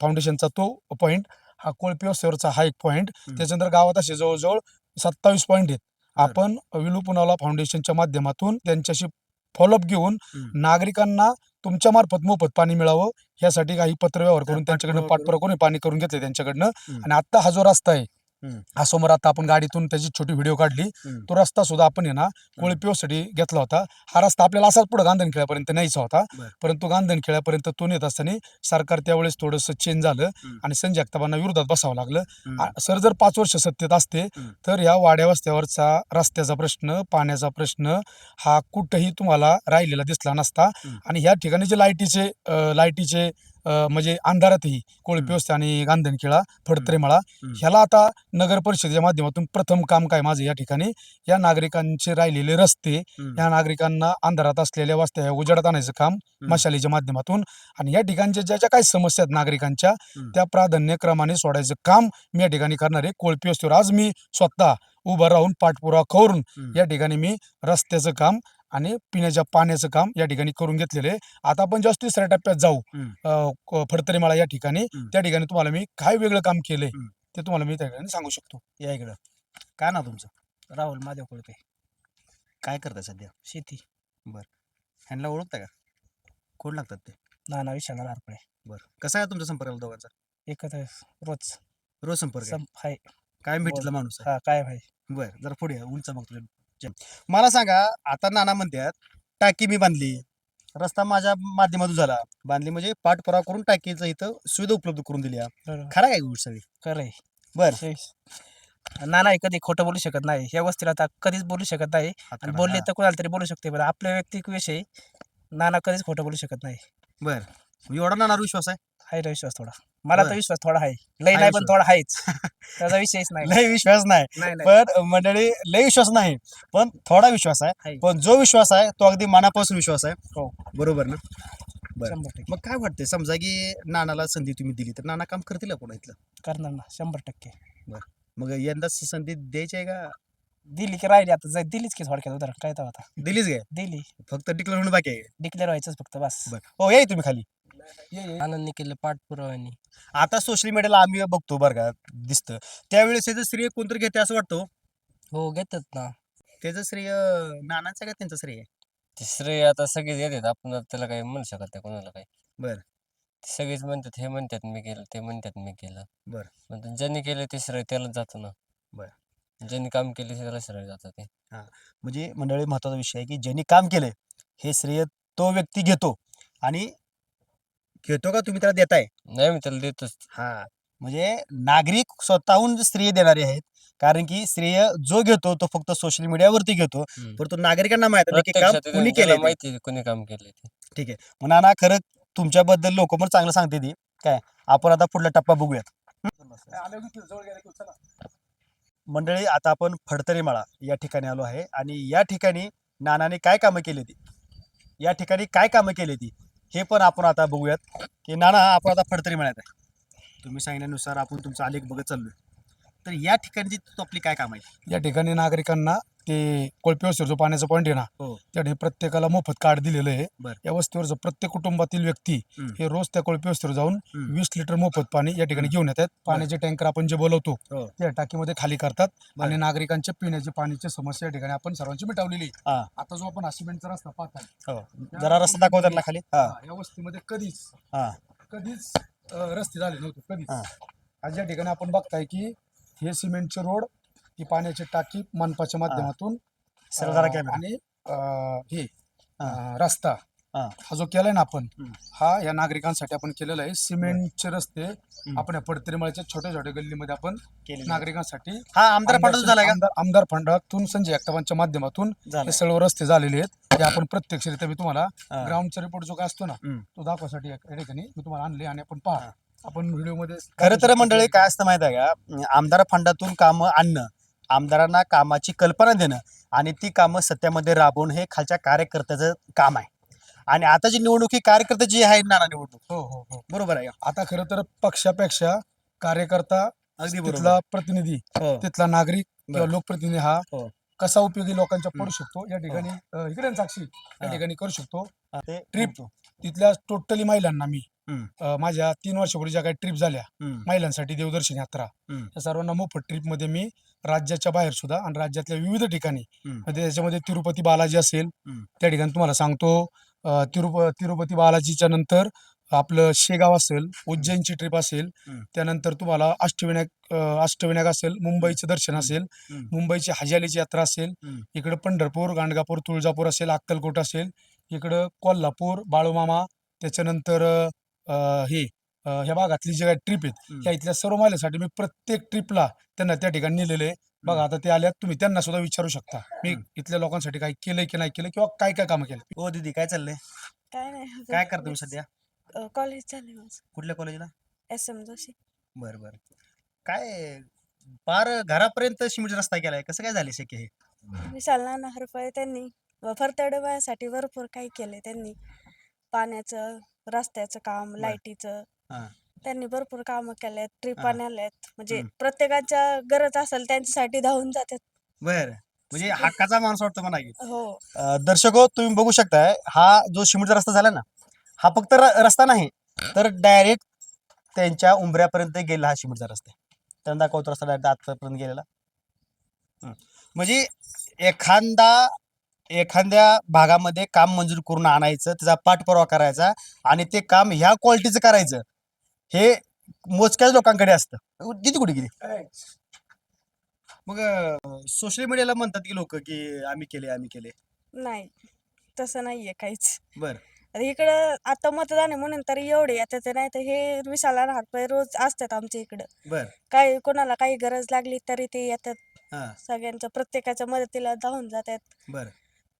B: फाउंडेशनचा तो पॉईंट, हा कोळपी वस्तीवरचा हा एक पॉईंट, त्याच्यानंतर गावात असे जवळजवळ 27 पॉईंट आहेत. आपण विलू पुनावाला फाउंडेशनच्या माध्यमातून त्यांच्याशी फॉलोअप घेऊन नागरिकांना तुमच्या मार्फत मोफत पाणी मिळावं यासाठी काही पत्रव्यवहार करून त्यांच्याकडनं पाठपुरावा करून पाणी करून घेतले त्यांच्याकडनं. आणि आता हा जो रस्ता आहे हा समोर आता आपण गाडीतून त्याची छोटी व्हिडिओ काढली. तो रस्ता सुद्धा आपण आहे ना कोळपीसाठी घेतला होता. हा रस्ता आपल्याला असाच पुढे गांधनखेड्यापर्यंत न्यायचा होता. परंतु गांधनखेड्यापर्यंत तो नेत असताना सरकार त्यावेळेस थोडंसं चेंज झालं आणि संजय जगतापांना विरोधात बसावं लागलं. सर जर 5 वर्ष सत्तेत असते तर या वाड्या वस्त्यावरचा रस्त्याचा प्रश्न, पाण्याचा प्रश्न हा कुठंही तुम्हाला राहिलेला दिसला नसता. आणि ह्या ठिकाणी जे लाईटीचे म्हणजे अंधारातही कोळपी वस्ती आणि गांधनखेळा फडतरेमाळा ह्याला आता नगर परिषदेच्या माध्यमातून प्रथम काम काय माझं या ठिकाणी या नागरिकांचे राहिलेले रस्ते, या नागरिकांना अंधारात असलेल्या वस्त्या उजेडात आणायचं काम मशालीच्या माध्यमातून आणि या ठिकाणच्या ज्या काही समस्या आहेत नागरिकांच्या त्या प्राधान्यक्रमाने सोडायचं काम मी या ठिकाणी करणार आहे. कोळपी वस्तीवर आज मी स्वतः उभं राहून पाठपुरावा करून या ठिकाणी मी रस्त्याचं काम आणि पिण्याच्या पाण्याचं काम या ठिकाणी करून घेतलेलं आहे. आता आपण जस्ट 3ऱ्या टप्प्यात जाऊ फडतरेमाळा या ठिकाणी. त्या ठिकाणी तुम्हाला मी काय वेगळं काम केलंय ते तुम्हाला मी त्या ठिकाणी सांगू शकतो.
A: या इकडं. काय नाव तुमचं?
D: राहुल महादेव कोळपे.
A: काय करताय सध्या?
D: शेती.
A: ह्यांना ओळखता का? कोण लागतात ते?
D: नाना विशाल नारपळे.
A: बरं. कसा आहे तुमचा संपर्क दोघांचा?
D: एकत्र रोज
A: रोज संपर्क आहे?
D: हाय.
A: काय भेटला माणूस आहे?
D: हा काय भाई.
A: बरं, जरा पुढे या, उंच बघतो. मला सांगा, आता नाना म्हणतात टाकी मी बांधली, रस्ता माझ्या माध्यमातून झाला, बांधली म्हणजे पाठपुरावा करून टाकीचं इथं सुविधा उपलब्ध करून दिली. खरं काय गोष्ट सगळी?
D: खरंय.
A: बरं.
D: नाना कधी खोटं बोलू शकत नाही. या वस्तीला आता कधीच बोलू शकत नाही आणि बोलले तर कोणाला तरी बोलू शकते. बरं, आपल्या वैयक्तिक विषयी नाना कधीच खोटं बोलू शकत नाही.
A: बरं, एवढा नानावर विश्वास आहे?
D: आहे रे विश्वास थोडा. मला तर विश्वास थोडा आहे. लय नाही पण थोडा आहेच. त्याचा विषयच नाही.
A: लय विश्वास नाही पण मंडळी, लय विश्वास नाही पण थोडा विश्वास आहे. पण जो विश्वास आहे तो अगदी मनापासून विश्वास आहे.
D: हो,
A: बरोबर ना? बरं.
D: 100%
A: मग काय वाटतंय, समजा की नानाला संधी तुम्ही दिली तर नाना काम करतील आपण इथलं?
D: करणार ना 100%.
A: मग यंदा संधी द्यायची आहे का?
D: दिली की राहिली. आता दिलीच की थोडक्यात उदाहरण काय तर आता
A: दिलीच काय?
D: दिली.
A: फक्त डिक्लेअर होणं बाकी आहे?
D: डिक्लेअर व्हायचंच फक्त बस.
A: बरं. हो, या तुम्ही खाली.
C: आनंदने केलं पाठपुराव्याने.
A: आता सोशल मीडियाला आम्ही बघतो बरं का, दिसतं त्यावेळेस त्याचं श्रेय कोणतरी घेते असं वाटतं.
C: हो, घेतात ना.
A: त्याचं श्रेय नानाचं का त्यांचं श्रेय?
C: ते श्रेय आता सगळेच घेतात. आपण त्याला काही म्हणू शकत नाही कोणाला काही.
A: बरं.
C: सगळेच म्हणतात, हे म्हणतात मी केलं, ते म्हणतात मी केलं.
A: बरं.
C: पण ज्यांनी केलं ते श्रेय त्यालाच जातं ना. ज्यांनी काम केले त्याला श्रेय जातं ते.
A: म्हणजे मंडळी, महत्वाचा विषय आहे की ज्यांनी काम केलंय हे श्रेय तो व्यक्ती घेतो. आणि घेतो का तुम्ही त्याला देताय?
C: नाही, मी त्याला देतोच.
A: म्हणजे नागरिक स्वतःहून श्रेय देणारे आहेत. कारण की श्रेय जो घेतो तो फक्त सोशल मीडियावरती घेतो, परंतु नागरिकांना माहित आहे की काम
C: प्रत्यक्षात
A: कुणी
C: त्याला
A: केलंय.
C: माहिती आहे कोणी काम केलंय ते.
A: ठीक आहे. मग नाना, खरं तुमच्याबद्दल लोक पण चांगलं सांगते ती काय. आपण आता पुढला टप्पा बघूयात. मंडळी, आता आपण फडतरेमाळा या ठिकाणी आलो आहे आणि या ठिकाणी नानाने काय कामं केली ती, या ठिकाणी काय कामं केली ती हे पण आपण आता बघूयात. की नाना, आपण आता फडतरेमाळ्यात आहे, तुम्ही सांगितल्यानुसार आपण तुमचा आलेख बघत चाललोय. तर या ठिकाणची आपली काय काम आहे?
B: या ठिकाणी नागरिकांना ते कोळपी वस्तीवर जो पाण्याचा पॉईंट आहे ना, त्या ठिकाणी प्रत्येकाला मोफत कार्ड दिलेलं आहे. या वस्तीवरचं प्रत्येक कुटुंबातील व्यक्ती हे रोज त्या कोळपी वस्तीवर जाऊन 20 लिटर मोफत पाणी या ठिकाणी घेऊन येतात. पाण्याचे टँकर आपण जे बोलवतो त्या टाकीमध्ये खाली करतात आणि नागरिकांच्या पिण्याच्या पाण्याची समस्या या ठिकाणी आपण सर्वांची मिटवलेली. आता जो आपण सिमेंटचा रस्ता पाहताय,
A: जरा रस्ता दाखव त्यांना खाली.
B: या वस्तीमध्ये कधीच रस्ते झाले नव्हते कधीच. आज या ठिकाणी आपण बघताय की हे सिमेंटचे रोड, ही पाण्याची टाकी मनपाच्या माध्यमातून आणि हे रस्ता हा जो केलाय ना आपण, हा या नागरिकांसाठी आपण केलेला आहे. सिमेंटचे रस्ते आपण या फडतरेमाळ्याच्या छोट्या छोट्या गल्लीमध्ये आपण नागरिकांसाठी
A: आमदार फंडातून झालाय का?
B: आमदार फंडातून संजय जगतापांच्या माध्यमातून हे सर्व रस्ते झालेले आहेत. ते आपण प्रत्यक्षरित्या मी तुम्हाला ग्राउंडचा रिपोर्ट जो काय असतो ना तो दाखवासाठी या ठिकाणी मी तुम्हाला आणले आणि आपण पहा. आपण व्हिडिओमध्ये
A: खरं तर मंडळी काय असतं माहिती आहे का, आमदार फंडातून कामं आणणं, आमदारांना कामाची कल्पना देणं आणि ती कामं सत्यामध्ये राबवणं हे खालच्या कार्यकर्त्याचं काम आहे. आणि आता जी निवडणूक ही कार्यकर्त्याची आहे ना निवडणूक,
B: हो हो हो.
A: बरोबर आहे का?
B: आता खरं तर पक्षापेक्षा कार्यकर्ता,
A: अगदी बरोबर.
B: तिथला प्रतिनिधी,
A: हो
B: तिथला नागरिक किंवा
A: बरं.
B: लोकप्रतिनिधी हा
A: हो.
B: कसा उपयोगी लोकांच्या पडू शकतो या ठिकाणी इकडे साक्षी या
A: हा.
B: ठिकाणी करू शकतो.
A: ते
B: ट्रिप
A: बघतो.
B: तिथल्या टोटली महिलांना मी
A: हम्म.
B: माझ्या 3 वर्षापूर्वी ज्या काही ट्रिप झाल्या
A: हम्म.
B: महिलांसाठी देवदर्शन यात्रा,
A: हम्म.
B: या सर्वांना मोफत ट्रिपमध्ये मी राज्याच्या बाहेर सुद्धा आणि राज्यातल्या विविध ठिकाणी
A: हम्म.
B: म्हणजे त्याच्यामध्ये तिरुपती बालाजी असेल
A: हम्म.
B: त्या ठिकाणी तुम्हाला सांगतो, तिरुपती बालाजीच्या नंतर आपलं शेगाव असेल, उज्जैनची ट्रिप असेल,
A: हम्म.
B: त्यानंतर तुम्हाला अष्टविनायक असेल, मुंबईचं दर्शन असेल,
A: हम्म.
B: मुंबईची हजालीची यात्रा असेल,
A: हम्म.
B: इकडं पंढरपूर, गाणगापूर, तुळजापूर असेल, अक्कलकोट असेल, इकडं कोल्हापूर, बाळूमामा, त्याच्यानंतर ह्या भागातली जे काही ट्रिप आहेत
A: हम्म.
B: ह्या इथल्या सर्व महिलांसाठी मी प्रत्येक ट्रिपला त्यांना त्या ठिकाणी नेलेले आहे. बघा आता ते आल्यात, तुम्ही त्यांना सुद्धा विचारू शकता मी इथल्या लोकांसाठी काय केलंय की नाही केलं किंवा काय काय कामं केलं.
A: हो दीदी, काय चाललंय?
E: काय नाही
A: काय करतो तुम्ही सध्या?
E: कॉलेज चालू आहे माझं
A: कुठल्या कॉलेजला?
E: SM जोशी.
A: बरं बरं. काय पार घरापर्यंत सिमेंट रस्ता केलाय, कसं काय झाले शक्य हे?
E: विशाल नाना हरपळे त्यांनी फरतेडवायासाठी भरपूर काही केले त्यांनी. पाण्याचं, रस्त्याचं काम,
A: बरं.
E: लाईटीचं
A: हा.
E: त्यांनी भरपूर कामं केलेत, ट्रिपा
A: हा.
E: नेल्यात. म्हणजे
A: हम्म.
E: प्रत्येकाच्या गरज असेल त्यांच्यासाठी धावून जातात.
A: बर, म्हणजे हक्काचा माणूस वाटतो म्हणा की.
E: हो
A: दर्शको, तुम्ही बघू शकताय हा जो सिमेंटचा रस्ता झाला ना, हा फक्त रस्ता नाही तर डायरेक्ट त्यांच्या उंबऱ्यापर्यंत गेला हा सिमेंटचा रस्ता. त्यांना दाखवतो रस्ता डायरेक्ट आतपर्यंत गेलेला. म्हणजे एखाद्या भागामध्ये काम मंजूर करून आणायचं, त्याचा पाठपुरावा करायचा आणि ते काम ह्या क्वालिटीचं करायचं, हे मोजक्याच लोकांकडे असतं. किती कुठे गेली मग सोशल मीडियाला म्हणतात की लोक की आम्ही केले.
E: नाही, तसं नाहीये काहीच.
A: बर.
E: आता इकडं आता मतदान आहे म्हणून तरी एवढे येतात, नाही तर हे विशाल नाना हरपळे रोज असतात आमच्या इकडं.
A: बर.
E: काही कोणाला काही गरज लागली तरी ते येतात.
A: हा.
E: सगळ्यांच्या प्रत्येकाच्या मदतीला धावून जातात.
A: बर.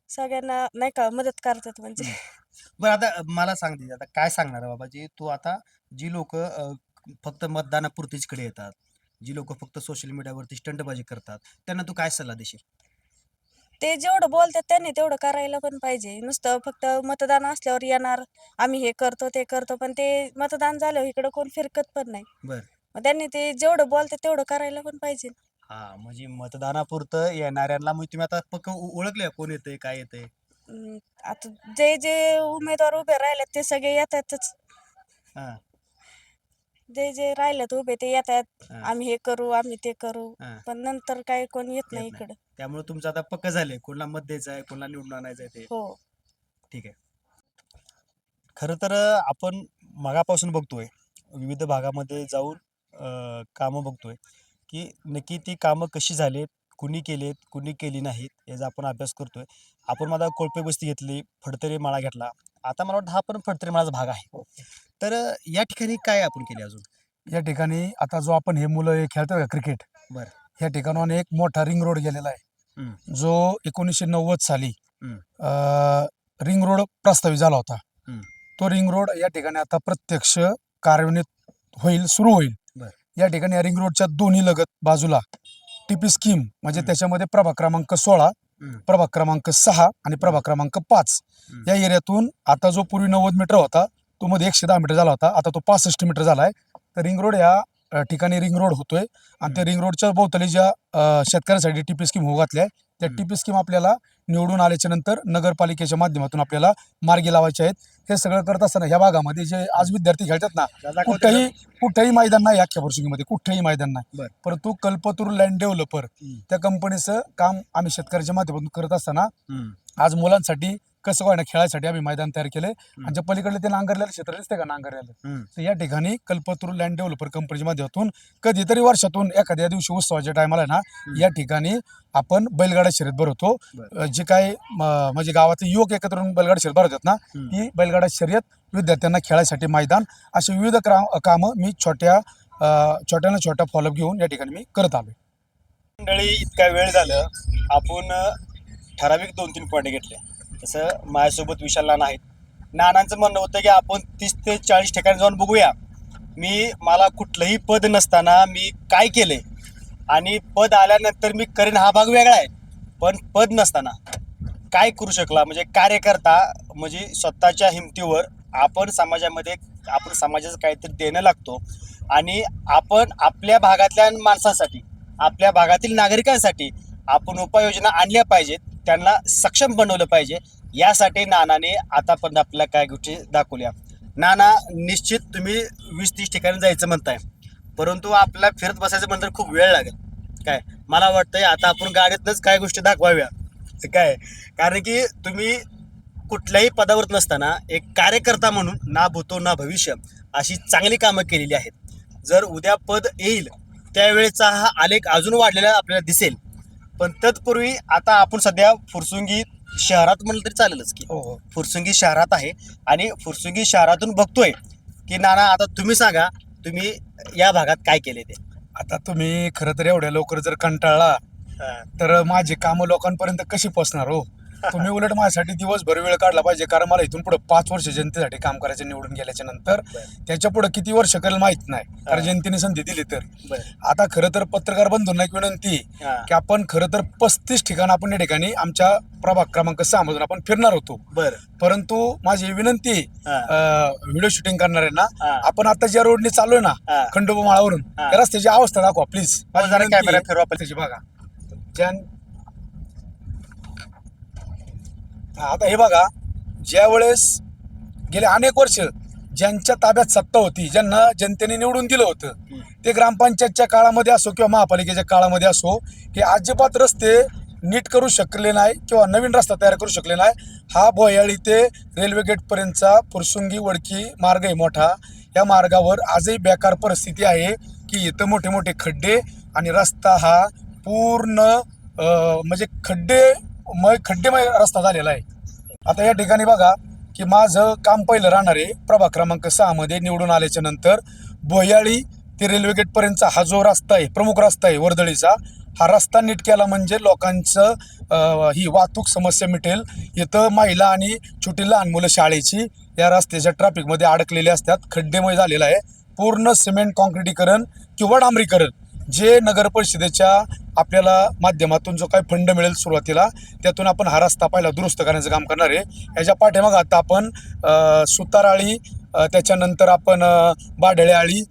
E: सगळ्यांना नाही का मदत करतात म्हणजे.
A: बरं, आता मला सांग दीदी, आता काय सांगणार आहे बाबाजी तू? आता जी लोक फक्त मतदानापुरतीच कडे येतात, जी लोक फक्त सोशल मीडियावरती स्टंटबाजी करतात, त्यांना तू काय सल्ला देशील?
E: ते जेवढं बोलतात त्यांनी तेवढं करायला पण पाहिजे. नुसतं फक्त मतदान असल्यावर येणार, आम्ही हे करतो ते करतो, पण ते मतदान झाल्यावर इकडं कोण फिरकत पण नाही.
A: बर.
E: मग त्यांनी ते जेवढं बोलतात तेवढं करायला पण पाहिजे.
A: हा, म्हणजे मतदानापुरतं येणाऱ्यांना मग तुम्ही आता पक्क ओळखले कोण येतंय काय येतंय?
E: आता जे जे उमेदवार उभे राहिलेत ते सगळे येतातच.
A: हा.
E: जे जे राहिलेत उभे ते येतात,
A: हा.
E: आम्ही हे करू आम्ही ते करू,
A: हा.
E: पण नंतर काय कोण येत नाही
A: येत नाही.
E: इकडं.
A: त्यामुळे तुमचं आता पक्क झालंय कोणाला मत द्यायचं आहे, कोणाला निवडून आणायचं आहे ते.
E: हो
A: ठीक आहे. खरं तर आपण मगापासून बघतोय, विविध भागामध्ये जाऊन कामं बघतोय की नक्की ती कामं कशी झालीत, कुणी केलेत, कुणी केली नाहीत, याचा आपण अभ्यास करतोय. आपण माझा कोळपे बस्ती घेतली, फडतरी माळा घेतला, आता मला वाटतं हा पण फडतरी माळाचा भाग आहे. तर या ठिकाणी काय आपण केले अजून?
B: या ठिकाणी आता जो आपण हे मुलं खेळतात का क्रिकेट,
A: बरं.
B: ह्या ठिकाणाहून एक मोठा रिंग रोड गेलेला आहे,
A: हम्म.
B: जो 1990 साली
A: हम्म.
B: रिंग रोड प्रस्तावित झाला होता.
A: हम्म.
B: तो रिंग रोड या ठिकाणी आता प्रत्यक्ष कार्यान्वित होईल, सुरू होईल.
A: बरं.
B: या ठिकाणी या रिंग रोडच्या दोन्ही लगत बाजूला टीपी स्कीम म्हणजे
A: हम्म.
B: त्याच्यामध्ये प्रभाग क्रमांक 16,
A: हम्म.
B: प्रभाग क्रमांक 6 आणि प्रभाग क्रमांक 5
A: हम्म.
B: या एरियातून आता जो पूर्वी 90 मीटर होता तो मध्ये 110 मीटर झाला होता, आता तो 65 मीटर झालाय. तर रिंग रोड या ठिकाणी रिंग रोड होतोय आणि त्या रिंग रोडच्या भोवताली ज्या शेतकऱ्यांसाठी टीपी स्कीम होऊ घातल्या आहे, त्या टीपी स्कीम आपल्याला निवडून आल्याच्या नंतर नगरपालिकेच्या माध्यमातून आपल्याला मार्गी लावायचे आहेत. हे सगळं करत असताना ह्या भागामध्ये जे आज विद्यार्थी खेळतात ना, कुठेही मैदान नाही अख्ख्या फुरसुंगीमध्ये, कुठेही मैदान नाही.
A: बरं.
B: परंतु कल्पतरू लँड डेव्हलपर त्या कंपनीचं काम आम्ही शेतकऱ्याच्या माध्यमातून करत असताना आज मुलांसाठी कसं व्हायना खेळायसाठी आम्ही मैदान तयार केले. आणि ज्या पलीकडे ते नांगरलेलं क्षेत्र दिसते का नांगरलेलं, तर या ठिकाणी कल्पतरू लँड डेव्हलपर कंपनीच्या माध्यमातून कधीतरी वर्षातून एखाद्या दिवशी उत्सवाच्या टायमाला ना या ठिकाणी आपण बैलगाडा शर्यत भरवतो. जे काय म्हणजे गावातले युवक एकत्र येऊन बैलगाडा शर्यत भरवतात ना, ती बैलगाडा शर्यत विद्यार्थ्यांना खेळायसाठी मैदान, असे विविध कामं मी छोट्या फॉलोअप घेऊन या ठिकाणी मी करत आलोय.
A: मंडळी, इतका वेळ झालं, आपण ठराविक 2-3 पॉईंट घेतले. तसं माझ्यासोबत विशाल नाना आहेत. नानांचं म्हणणं होतं की आपण 30 ते 40 ठिकाणी जाऊन बघूया, मला कुठलंही पद नसताना मी काय केले आणि पद आल्यानंतर मी करेन हा भाग वेगळा आहे, पण पद नसताना काय करू शकला म्हणजे कार्यकर्ता म्हणजे स्वतःच्या हिमतीवर आपण समाजाचं काहीतरी देणं लागतो आणि आपण आपल्या भागातल्या माणसांसाठी आपल्या भागातील नागरिकांसाठी आपण उपाययोजना आणल्या पाहिजेत, त्यांना सक्षम बनवलं पाहिजे. यासाठी नानाने आतापर्यंत आपल्याला काय गोष्टी दाखवल्या. नाना, निश्चित तुम्ही 20-30 ठिकाणी जायचं म्हणताय, परंतु आपल्याला फिरत बसायचं म्हणतात खूप वेळ लागेल. काय मला वाटतंय आता आपण गाडीतनंच काय गोष्टी दाखवाव्या काय, कारण की तुम्ही कुठल्याही पदावर नसताना एक कार्यकर्ता म्हणून ना भूतो ना भविष्य अशी चांगली कामं केलेली आहेत. जर उद्या पद येईल त्यावेळेचा हा आलेख अजून वाढलेला आपल्याला दिसेल. पण तत्पूर्वी आता आपण सध्या फुरसुंगी शहरात म्हणलं तरी चालेलच की
B: हो.
A: फुरसुंगी शहरात आहे आणि फुरसुंगी शहरातून बघतोय की नाना आता तुम्ही सांगा तुम्ही या भागात काय केले ते.
B: आता तुम्ही खरं तर एवढ्या लवकर जर कंटाळला तर माझी कामं लोकांपर्यंत कशी पोचणार हो. तुम्ही उलट माझ्यासाठी दिवसभर वेळ काढला पाहिजे, कारण मला इथून पुढे 5 वर्ष जनतेसाठी काम करायचं निवडून गेल्याच्या नंतर. त्याच्या पुढे किती वर्ष करेल माहित नाही, कारण जनतेने संधी दिली तर. आता खरं तर पत्रकार बंधूंना एक विनंती की आपण खरं तर 35 ठिकाण आपण या ठिकाणी आमच्या प्रभाग क्रमांक 6 मधून आपण फिरणार होतो. परंतु माझी विनंती व्हिडिओ शूटिंग करणाऱ्यांना, आपण आता ज्या रोडने चाललोय ना खंडोबा माळावरून, त्या रस्त्याची अवस्था दाखवा प्लीज.
A: कॅमेरा फिरवा
B: त्याची बघा. आता हे बघा, ज्या वेळेस गेले अनेक वर्ष ज्यांच्या ताब्यात सत्ता होती, ज्यांना जनतेने निवडून दिलं होतं, ते ग्रामपंचायतच्या काळामध्ये असो किंवा महापालिकेच्या काळामध्ये असो, की अजिबात रस्ते नीट करू शकले नाही किंवा नवीन रस्ता तयार करू शकले नाही. हा भोयाळी ते रेल्वे गेटपर्यंतचा फुरसुंगी वडकी मार्ग आहे मोठा. या मार्गावर आजही बेकार परिस्थिती आहे की इथं मोठे मोठे खड्डे आणि रस्ता हा पूर्ण म्हणजे खड्डेमय रस्ता झालेला आहे. आता या ठिकाणी बघा की माझं काम पहिलं राहणार आहे प्रभाग क्रमांक 6 मध्ये निवडून आल्याच्या नंतर भोयाळी ते रेल्वे गेटपर्यंतचा हा जो रस्ता आहे, प्रमुख रस्ता आहे वर्दळीचा, हा रस्ता नीट केला म्हणजे लोकांचं ही वाहतूक समस्या मिटेल. इथं महिला आणि छोटी लहान मुलं शाळेची या रस्त्याच्या ट्रॅफिकमध्ये अडकलेले असतात. खड्डेमय झालेला आहे पूर्ण. सिमेंट कॉन्क्रिटीकरण किंवा डांबरीकरण जे नगर परिषदेच्या आपल्याला माध्यमातून जो काही फंड मिळेल सुरुवातीला, त्यातून आपण हा रस्ता पहिला दुरुस्त करण्याचं काम करणार आहे. याच्या पाठीमागं आता आपण सुताराळी, त्याच्यानंतर आपण बाढळेआळी,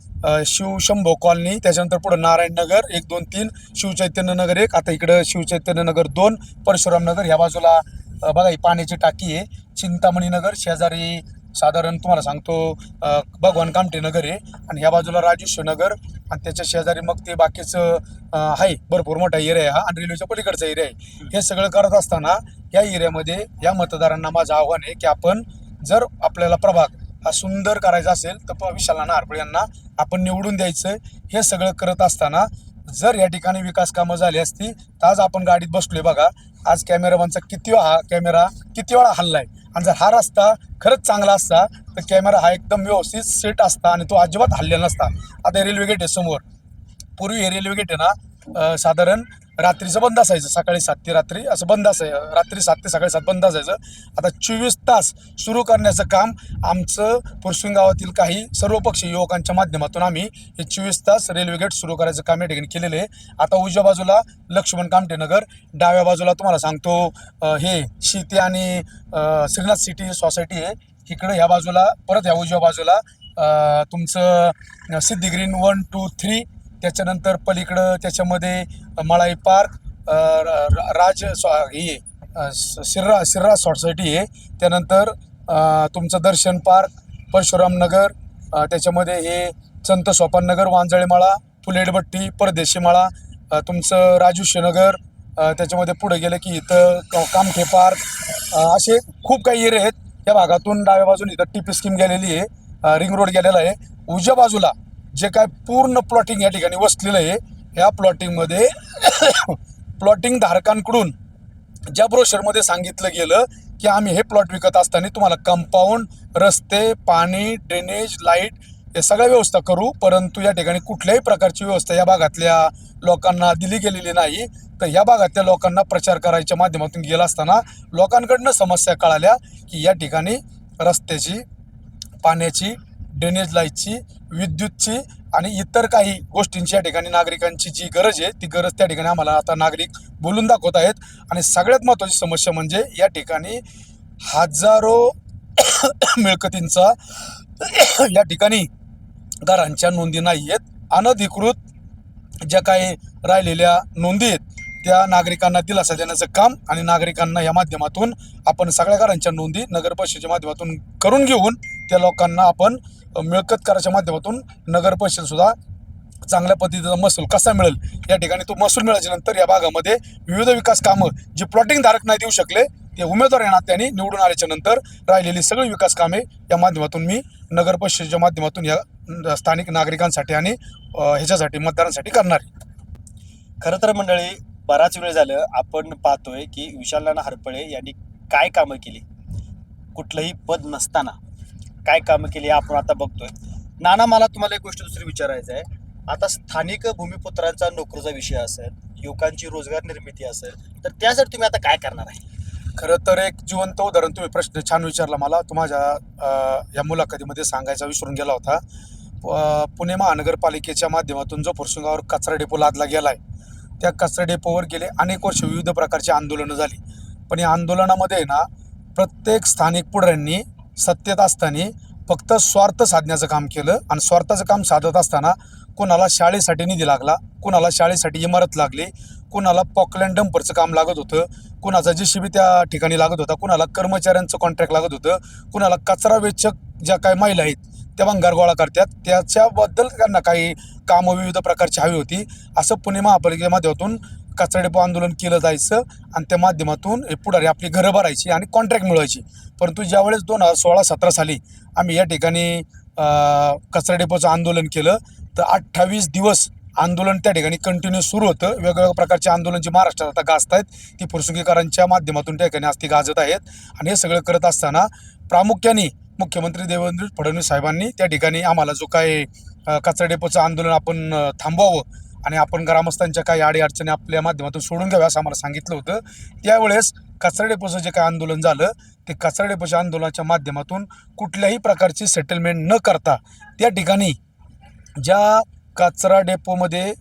B: शिवशंभो कॉलनी, त्याच्यानंतर पुढं नारायणनगर 1, 2, 3, शिवचैतन्य नगर 1, आता इकडं शिवचैतन्य नगर 2, परशुराम नगर. ह्या बाजूला बघा ही पाण्याची टाकी आहे. चिंतामणी नगर शेजारी साधारण तुम्हाला सांगतो भगवान कामटे नगर आहे, आणि ह्या बाजूला राजेश्वर नगर, आणि त्याच्या शेजारी मग ते बाकीचं आहे. भरपूर मोठा एरिया आहे हा, आणि रेल्वेच्या पलीकडचा एरिया आहे. हे सगळं करत असताना या एरियामध्ये या मतदारांना माझं आव्हान आहे की आपण जर आपल्याला प्रभाग हा सुंदर करायचा असेल तर विशाल नाना हरपळे यांना आपण निवडून द्यायचं. हे सगळं करत असताना जर या ठिकाणी विकास कामं झाली असती तर आज आपण गाडीत बसलोय बघा. आज कॅमेरामॅनचा कॅमेरा किती वेळा हल्लाय, आणि जर हा रस्ता खरंच चांगला असता तर कॅमेरा हा एकदम व्यवस्थित सेट असता आणि तो अजिबात हल्लेला नसता. आता रेल्वे गेट आहे समोर. पूर्वी हे रेल्वे गेट आहे ना साधारण रात्रीचं बंद असायचं, सकाळी 7 ते रात्री असं बंद असायचं, रात्री 7 ते सकाळी 7 बंद असायचं. आता 24 तास सुरू करण्याचं काम आमचं फुरसुंगी गावातील काही सर्वपक्षीय युवकांच्या माध्यमातून आम्ही हे 24 तास रेल्वे गेट सुरू करायचं काम या ठिकाणी केलेलं आहे. आता उजव्या बाजूला लक्ष्मण कामटे नगर, डाव्या बाजूला तुम्हाला सांगतो हे शीते आणि श्रीनाथ सिटी सोसायटी आहे. इकडं ह्या बाजूला परत ह्या उजव्या बाजूला तुमचं सिद्धी ग्रीन 1, 2, 3, त्याच्यानंतर पलीकडं त्याच्यामध्ये मळाई पार्क, सिर्रा सोसायटी आहे. त्यानंतर तुमचं दर्शन पार्क, परशुराम नगर, त्याच्यामध्ये हे संत सोपान नगर, वांजळे माळा, फुलेडभट्टी, परदेशी माळा, तुमचं राजुष्य नगर, त्याच्यामध्ये पुढे गेलं की इथं कामठे पार्क, असे खूप काही एरिया आहेत. या भागातून डाव्या बाजून इथं टीपी स्कीम गेलेली आहे, रिंग रोड गेलेला आहे. उजव्या बाजूला जे काय पूर्ण प्लॉटिंग या ठिकाणी वसलेलं आहे, ह्या प्लॉटिंगमध्ये प्लॉटिंग धारकांकडून ज्या ब्रोशरमध्ये सांगितलं गेलं की आम्ही हे प्लॉट विकत असताना तुम्हाला कंपाऊंड, रस्ते, पाणी, ड्रेनेज, लाईट हे सगळ्या व्यवस्था करू, परंतु या ठिकाणी कुठल्याही प्रकारची व्यवस्था या भागातल्या लोकांना दिली गेलेली नाही. तर या भागातल्या लोकांना प्रचार करायच्या माध्यमातून गेला असताना लोकांकडनं समस्या कळाल्या की या ठिकाणी रस्त्याची, पाण्याची, ड्रेनेज लाईटची विद्युतची आणि इतर काही गोष्टींची या ठिकाणी नागरिकांची जी गरज आहे ती गरज त्या ठिकाणी आम्हाला आता नागरिक बोलून दाखवत आहेत. आणि सगळ्यात महत्त्वाची समस्या म्हणजे या ठिकाणी हजारो मिळकतींचा या ठिकाणी घरांच्या नोंदी नाही आहेत. अनधिकृत ज्या काही राहिलेल्या नोंदी आहेत त्या नागरिकांना दिलासा देण्याचं काम आणि नागरिकांना या माध्यमातून आपण सगळ्या घरांच्या नोंदी नगर परिषदेच्या माध्यमातून करून घेऊन त्या लोकांना आपण मिळकत कराच्या माध्यमातून नगर परिषद सुद्धा चांगल्या पद्धतीचा महसूल कसा मिळेल या ठिकाणी तो महसूल मिळाल्याच्या नंतर या भागामध्ये विविध विकास कामं जी प्लॉटिंग धारक नाही देऊ शकले ते उमेदवार या नात्याने निवडून आल्याच्या नंतर राहिलेली सगळी विकास कामे या माध्यमातून मी नगर परिषदेच्या माध्यमातून या स्थानिक नागरिकांसाठी आणि ह्याच्यासाठी मतदारांसाठी करणार आहे.
A: खरं तर मंडळी, बराच वेळ झालं आपण पाहतोय की विशाल नाना हरपळे यांनी काय कामं केली, कुठलंही पद नसताना काय कामं केली आपण आता बघतोय. नाना, मला तुम्हाला एक गोष्ट दुसरी विचारायचं आहे. आता स्थानिक भूमिपुत्रांचा नोकरीचा विषय असेल, युवकांची रोजगार निर्मिती असेल, तर त्यासाठी तुम्ही आता काय करणार आहे?
B: खरं तर एक जिवंत उदाहरण तुम्ही प्रश्न छान विचारला मला. तो माझ्या या मुलाखतीमध्ये सांगायचा विसरून गेला होता. पुणे महानगरपालिकेच्या माध्यमातून जो फुरसुंगावर कचरा डेपो लादला गेला आहे त्या कचरा डेपोवर गेले अनेक वर्ष विविध प्रकारची आंदोलनं झाली. पण या आंदोलनामध्ये ना प्रत्येक स्थानिक पुढाऱ्यांनी सत्तेत असताना फक्त स्वार्थ साधण्याचं काम केलं. आणि स्वार्थाचं काम साधत असताना कोणाला शाळेसाठी निधी लागला, कोणाला शाळेसाठी इमारत लागली, कोणाला पॉकलँड डंपरचं काम लागत होतं, कोणाचा JCB त्या ठिकाणी लागत होता, कोणाला कर्मचाऱ्यांचं कॉन्ट्रॅक्ट लागत होतं, कोणाला कचरा वेचक ज्या काही महिला आहेत त्या भंगार गोळा करतात त्याच्याबद्दल त्यांना काही कामं विविध प्रकारची हवी होती. असं पुणे महापालिकेच्या माध्यमातून कचरा डेपो आंदोलन केलं जायचं आणि त्या माध्यमातून पुढारी आपली घरं भरायची आणि कॉन्ट्रॅक्ट मिळवायची. परंतु ज्यावेळेस 2016-17 साली आम्ही या ठिकाणी कचरा डेपोचं आंदोलन केलं तर 28 दिवस आंदोलन त्या ठिकाणी कंटिन्यू सुरू होतं. वेगवेगळ्या प्रकारचे आंदोलन जे महाराष्ट्रात आता गाजत आहेत ती फुरसुंगीकरांच्या माध्यमातून त्या ठिकाणी आज ती गाजत आहेत. आणि हे सगळं करत असताना प्रामुख्याने मुख्यमंत्री देवेंद्र फडणवीस साहेबांनी त्या ठिकाणी आम्हाला जो काय कचरा डेपोचं आंदोलन आपण थांबवावं आणि आपण ग्रामस्थांच्या काही अडीअडचणी आपल्या माध्यमातून सोडून घ्याव्या असं आम्हाला सांगितलं होतं. त्यावेळेस कचरा डेपोचं जे काय आंदोलन झालं ते कचरा डेपोच्या आंदोलनाच्या माध्यमातून कुठल्याही प्रकारची सेटलमेंट न करता त्या ठिकाणी ज्या कचरा डेपोमध्ये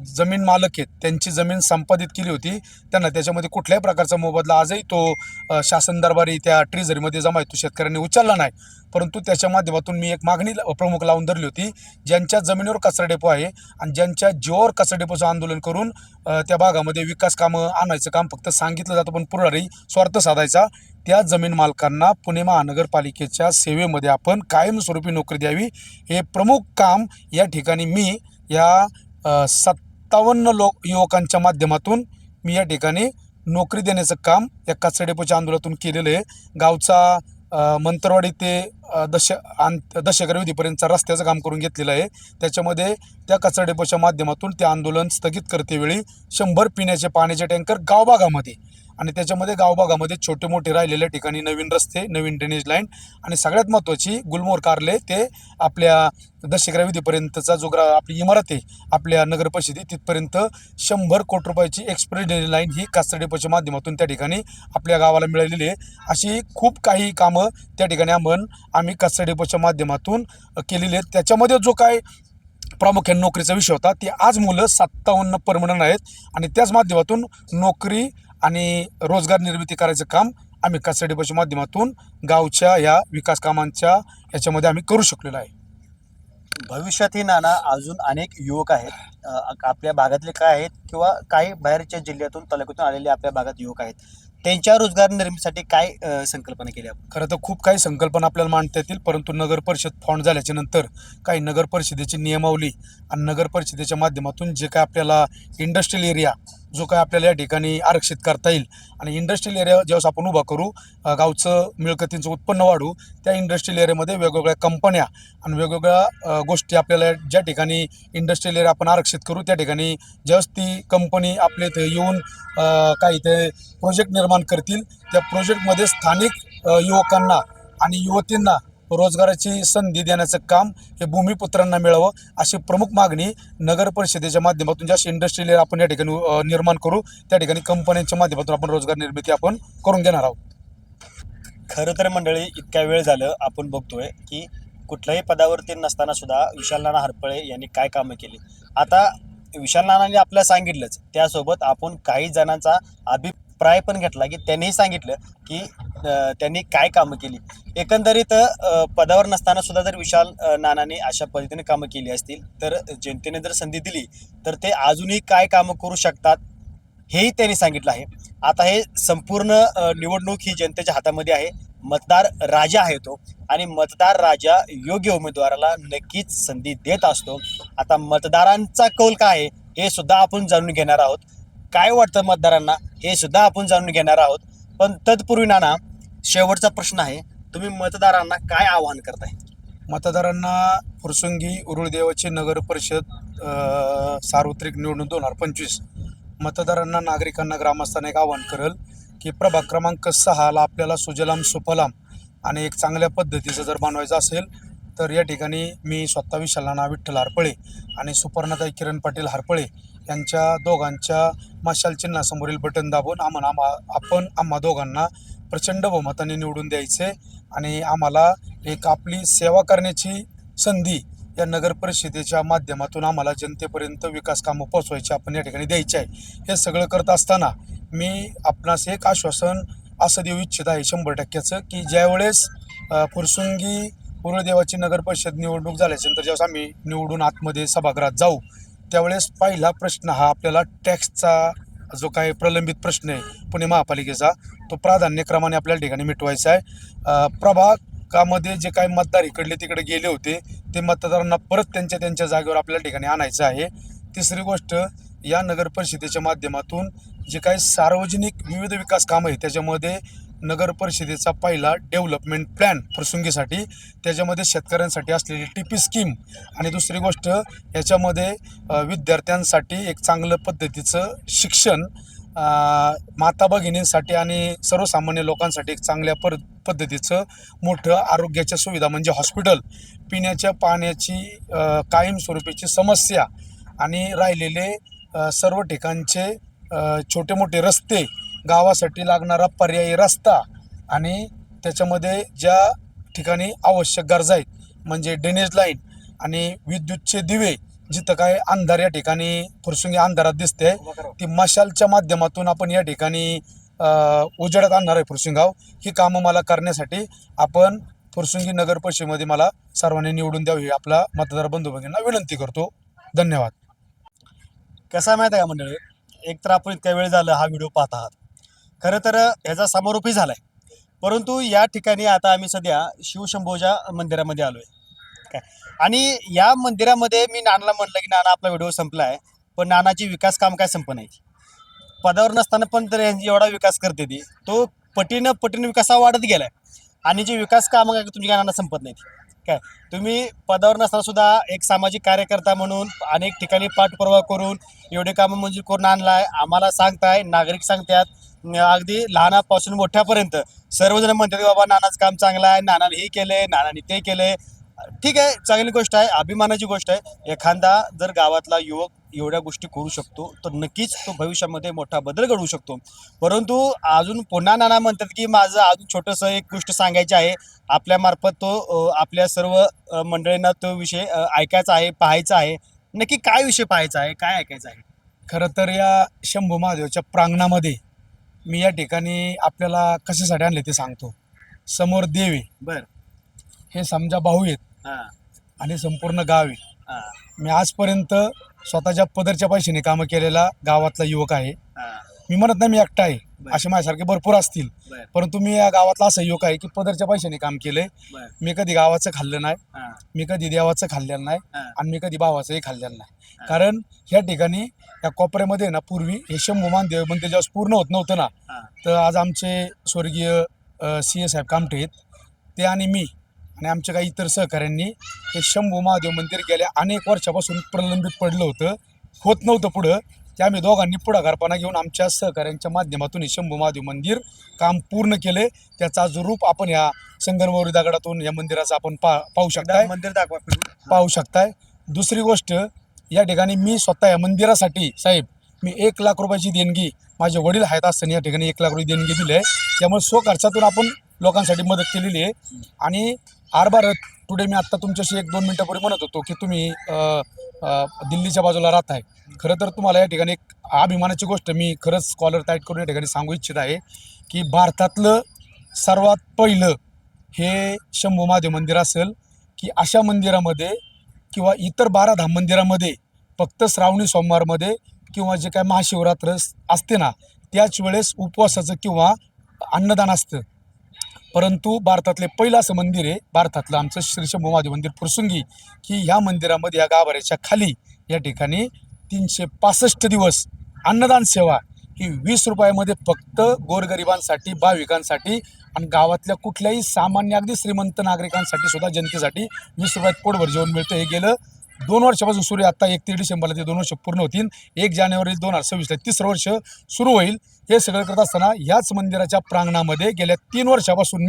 B: जमीन मालक आहेत त्यांची जमीन संपादित केली होती त्यांना त्याच्यामध्ये कुठल्याही प्रकारचा मोबदला आजही तो शासन दरबारी त्या ट्रेझरीमध्ये जमा आहे तो शेतकऱ्यांनी उचलला नाही. परंतु त्याच्या माध्यमातून मी एक मागणी प्रमुख लावून धरली होती. ज्यांच्या जमिनीवर कचरा डेपो आहे आणि ज्यांच्या जीवावर कचरा डेपोचं आंदोलन करून त्या भागामध्ये विकास कामं आणायचं काम फक्त सांगितलं जातं पण पुढारी स्वार्थ साधायचा, त्या जमीन मालकांना पुणे महानगरपालिकेच्या सेवेमध्ये आपण कायमस्वरूपी नोकरी द्यावी हे प्रमुख काम या ठिकाणी मी या 57 युवकांच्या माध्यमातून मी या ठिकाणी नोकरी देण्याचं काम या कचरा डेपोच्या आंदोलनातून केलेलं आहे. गावचा मंतरवाडी ते दशेकर विधीपर्यंतचा रस्त्याचं काम करून घेतलेलं आहे. त्याच्यामध्ये त्या कचरा डेपोच्या माध्यमातून ते आंदोलन स्थगित करतेवेळी 100 पिण्याचे पाण्याचे टँकर गावभागामध्ये आणि त्याच्यामध्ये गावभागामध्ये छोटे मोठे राहिलेल्या ठिकाणी नवीन रस्ते, नवीन ड्रेनेज लाईन आणि सगळ्यात महत्त्वाची गुलमोहर कारले ते आपल्या दशेकरा विधीपर्यंतचा जो आपली इमारत आहे आपल्या नगर परिषदेत तिथपर्यंत 100 कोटी रुपयाची एक्सप्रेस ड्रेनेज लाईन ही कचरा डेपोच्या माध्यमातून त्या ठिकाणी आपल्या गावाला मिळालेली आहे. अशी खूप काही कामं त्या ठिकाणी आम्ही कचरा डेपोच्या माध्यमातून केलेली आहेत. त्याच्यामध्ये जो काय प्रामुख्याने नोकरीचा विषय होता ते आज मुलं 57 परमनंट आहेत आणि त्याच माध्यमातून नोकरी आणि रोजगार निर्मिती करायचं काम आम्ही कचरा डेपोच्या माध्यमातून गावच्या या विकास कामांच्या याच्यामध्ये आम्ही करू शकलेलो आहे.
A: भविष्यातही नाना अजून अनेक युवक आहेत आपल्या भागातले काय आहेत किंवा काही बाहेरच्या जिल्ह्यातून तालुक्यातून आलेले आपल्या भागात युवक आहेत त्यांच्या रोजगार निर्मितीसाठी काय संकल्पना केली आपण?
B: खरं तर खूप काही संकल्पना आपल्याला मांडता येतील परंतु नगर परिषद फॉर्म झाल्याच्या नंतर काही नगर परिषदेची नियमावली आणि नगर परिषदेच्या माध्यमातून जे काय आपल्याला इंडस्ट्रियल एरिया जो काय आपल्याला या ठिकाणी आरक्षित करता येईल आणि इंडस्ट्रियल एरिया ज्यावेळेस आपण उभा करू गावचं मिळकतींचं उत्पन्न वाढू त्या इंडस्ट्रियल एरियामध्ये वेगवेगळ्या कंपन्या आणि वेगवेगळ्या गोष्टी आपल्याला ज्या ठिकाणी इंडस्ट्रियल एरिया आपण आरक्षित करू त्या ठिकाणी ज्यावेळेस ती कंपनी आपल्या इथे येऊन काही ते प्रोजेक्ट निर्माण करतील त्या प्रोजेक्टमध्ये स्थानिक युवकांना आणि युवतींना रोजगाराची संधी देण्याचं काम हे भूमिपुत्रांना मिळावं अशी प्रमुख मागणी नगर परिषदेच्या माध्यमातून ज्या इंडस्ट्रियल एरिया आपण या ठिकाणी निर्माण करू त्या ठिकाणी कंपन्यांच्या माध्यमातून आपण रोजगार निर्मिती आपण करून घेणार आहोत.
A: खरं तर मंडळी इतक्या वेळ झालं आपण बघतोय की कुठल्याही पदावरती नसताना सुद्धा विशाल नाना हरपळे यांनी काय कामं केली. आता विशाल नानांनी आपल्याला सांगितलंच, त्यासोबत आपण काही जणांचा अभिप्राय पण घेतला की त्यांनीही सांगितलं की त्यांनी काय कामं केली. एकंदरीत पदावर नसताना सुद्धा जर विशाल नानांनी अशा पद्धतीने कामं केली असतील तर जनतेने जर संधी दिली तर ते अजूनही काय कामं करू शकतात हेही त्यांनी सांगितलं आहे. आता हे संपूर्ण निवडणूक ही जनतेच्या हातामध्ये आहे. मतदार राजा आहे तो, आणि मतदार राजा योग्य उमेदवाराला नक्कीच संधी देत असतो. आता मतदारांचा कौल काय आहे हे सुद्धा आपण जाणून घेणार आहोत. काय वाटतं मतदारांना हे सुद्धा आपण जाणून घेणार आहोत. पण तत्पूर्वी नाना, शेवटचा प्रश्न आहे, तुम्ही मतदारांना काय आवाहन करताय?
B: मतदारांना फुरसुंगी उरुळदेवाची नगर परिषद सार्वत्रिक निवडणूक 2025 मतदारांना, नागरिकांना, ग्रामस्थांना एक आवाहन करेल की प्रभाग क्रमांक 6ला आपल्याला सुजलाम सुफलाम आणि एक चांगल्या पद्धतीचं जर बनवायचं असेल तर या ठिकाणी मी स्वतः विशाल नाना विठ्ठल हरपळे आणि सुपर्णाताई किरण पाटील हरपळे यांच्या दोघांच्या मशाल चिन्हासमोरील बटन दाबून आपण आम्हा दोघांना प्रचंड बहुमताने निवडून द्यायचे आणि आम्हाला एक आपली सेवा करण्याची संधी या नगर परिषदेच्या माध्यमातून आम्हाला जनतेपर्यंत विकास कामं पोचवायची आपण या ठिकाणी द्यायची आहे. हे सगळं करत असताना मी आपणास एक आश्वासन असं देऊ इच्छित आहे 100% की ज्यावेळेस फुरसुंगी उरुळदेवाची नगर परिषद निवडणूक झाल्याच्यानंतर ज्यावेळेस आम्ही निवडून आतमध्ये सभागृहात जाऊ त्यावेळेस पहिला प्रश्न हा आपल्याला टॅक्सचा जो काही प्रलंबित प्रश्न आहे पुणे महापालिकेचा तो प्राधान्यक्रमाने आपल्या ठिकाणी मिटवायचा आहे. प्रभागामध्ये जे काही मतदार इकडले तिकडे गेले होते ते मतदारांना परत त्यांच्या जागेवर आपल्या ठिकाणी आणायचं आहे. तिसरी गोष्ट, या नगर परिषदेच्या माध्यमातून जे काही सार्वजनिक विविध विकास कामं आहे त्याच्यामध्ये नगर परिषदेचा पहिला डेव्हलपमेंट प्लॅन फुरसुंगीसाठी, त्याच्यामध्ये शेतकऱ्यांसाठी असलेली TP स्कीम, आणि दुसरी गोष्ट याच्यामध्ये विद्यार्थ्यांसाठी एक चांगलं पद्धतीचं शिक्षण, माता भगिनींसाठी आणि सर्वसामान्य लोकांसाठी एक चांगल्या पद्धतीचं मोठं आरोग्याच्या सुविधा म्हणजे हॉस्पिटल, पिण्याच्या पाण्याची कायमस्वरूपीची समस्या आणि राहिलेले सर्व ठिकाणचे छोटे मोठे रस्ते, गावासाठी लागणारा पर्यायी रस्ता, आणि त्याच्यामध्ये ज्या ठिकाणी आवश्यक गरजा आहेत म्हणजे ड्रेनेज लाईन आणि विद्युतचे दिवे, जिथं काय अंधार या ठिकाणी फुरसुंगी अंधारात दिसते ती मशालच्या माध्यमातून आपण या ठिकाणी उजेडात आणणार आहे फुरसुंगाव. ही कामं मला करण्यासाठी आपण फुरसुंगी नगर परिषदेमध्ये मला सर्वांनी निवडून द्यावी ही आपला मतदार बंधू भगिनींना विनंती करतो. धन्यवाद.
A: कसं आहे माहिती आहे का मंडळी, एक तर आपण इतक्या वेळ झालं हा व्हिडिओ पाहत आहात, खरं तर ह्याचा समारोपही झाला आहे. परंतु या ठिकाणी आता आम्ही सध्या शिवशंभोच्या मंदिरामध्ये आलो आहे काय, आणि या मंदिरामध्ये मी नानाला म्हटलं की नाना आपला व्हिडिओ संपला आहे, पण नानाची विकास काम काय संपत नाही. पदावर नसताना पण तर यांची एवढा विकास करते ती, तो पटीनं विकास वाढत गेला आहे, आणि जे विकास कामं काय तुमची नाना संपत नाहीत काय. तुम्ही पदावर नसताना सुद्धा एक सामाजिक कार्यकर्ता म्हणून अनेक ठिकाणी पाठपुरावा करून एवढे कामं मंजूर करून आणलाय, आम्हाला सांगताय, नागरिक सांगतात, अगदी लहानापासून मोठ्यापर्यंत सर्वजण म्हणतात की बाबा नानाचं काम चांगलं आहे, नानाने हे केलंय, नानाने ते केलंय. ठीक आहे, चांगली गोष्ट आहे, अभिमानाची गोष्ट आहे. एखादा जर गावातला युवक एवढ्या गोष्टी करू शकतो तर नक्कीच तो भविष्यामध्ये मोठा बदल घडवू शकतो. परंतु अजून पुन्हा नाना म्हणतात की माझं अजून छोटंसं एक गोष्ट सांगायची आहे, आपल्यामार्फत तो आपल्या सर्व मंडळींना तो विषय ऐकायचा आहे, पाहायचा आहे. नक्की काय विषय पाहायचा आहे, काय ऐकायचं आहे?
B: खरं तर या शंभू महादेवच्या प्रांगणामध्ये मी या ठिकाणी आपल्याला कशासाठी आणले ते सांगतो. समोर देव आहे,
A: बर,
B: हे समजा भाऊ आहेत
A: हां
B: आणि संपूर्ण गाव आहे.
A: हां
B: मी आजपर्यंत स्वतःच्या पदरच्या पैशाने कामं केलेला गावातला युवक आहे.
A: हां
B: मी म्हणत नाही मी एकटा आहे,
A: बर.
B: असे माझ्यासारखे भरपूर असतील,
A: बर
B: परंतु मी या गावातला असा युवक आहे की पदरच्या पैशाने काम केलंय.
A: बर
B: मी कधी गावाचं खाल्लं नाही,
A: हां
B: मी कधी देवाचं खाल्लेलं नाही,
A: हां
B: आणि मी कधी भावाचंही खाल्लेलं नाही. कारण ह्या ठिकाणी या कोपऱ्यामध्ये ना पूर्वी हे शंभू महादेव मंदिर जेव्हा पूर्ण होत नव्हतं ना,
A: हां
B: तर आज आमचे स्वर्गीय CA साहेब कामठे आहेत, ते आणि मी आणि आमच्या काही इतर सहकाऱ्यांनी हे शंभू महादेव मंदिर गेल्या अनेक वर्षापासून प्रलंबित पडलं होतं, होत नव्हतं पुढं, ते आम्ही दोघांनी पुढाकारपणा घेऊन आमच्या सहकाऱ्यांच्या माध्यमातून हे शंभू महादेव मंदिर काम पूर्ण केले. त्याचा जो रूप आपण या संगमरवरी दगडातून या मंदिराचा आपण पाहू शकताय,
A: मंदिर दाखवा फिरून.
B: पाहू शकताय. दुसरी गोष्ट, या ठिकाणी मी स्वतः या मंदिरासाठी साहेब मी 1 लाख रुपयाची देणगी, माझे वडील आहेत असताना या ठिकाणी 1 लाख रुपये देणगी दिली आहे. त्यामुळे स्वखर्चातून आपण लोकांसाठी मदत केलेली आहे. आणि आरभारत टुडे मी आत्ता तुमच्याशी 1-2 मिनिटापूर्वी म्हणत होतो की तुम्ही दिल्लीच्या बाजूला राहताय. खरं तर तुम्हाला या ठिकाणी एक अभिमानाची गोष्ट मी खरंच कॉलर टाईट करून या ठिकाणी सांगू इच्छित आहे की भारतातलं सर्वात पहिलं हे शंभू महादेव मंदिर असेल की अशा मंदिरामध्ये किंवा इतर 12 धाम मंदिरामध्ये फक्त श्रावणी सोमवारमध्ये किंवा जे काय महाशिवरात्र असते ना त्याच वेळेस उपवासाचं किंवा अन्नदान असतं. परंतु भारतातले पहिलं असं मंदिर आहे भारतातलं आमचं श्री शंभू महादेव मंदिर फुरसुंगी की ह्या मंदिरामध्ये या गाभाऱ्याच्या खाली या ठिकाणी 365 दिवस अन्नदान सेवा ही 20 रुपयामध्ये फक्त गोरगरिबांसाठी भाविकांसाठी आणि गावातल्या कुठल्याही सामान्य अगदी श्रीमंत नागरिकांसाठी सुद्धा जनतेसाठी 20 रुपयात पोटभर जेवण मिळतं. हे गेलं 2 वर्षापासून सुरू आहे. आता 31 डिसेंबरला ते 2 वर्ष पूर्ण होतील. 1 जानेवारी 2026ला 3रं वर्ष सुरू होईल. हे सगळं करत असताना याच मंदिराच्या प्रांगणामध्ये गेल्या 3 वर्षापासून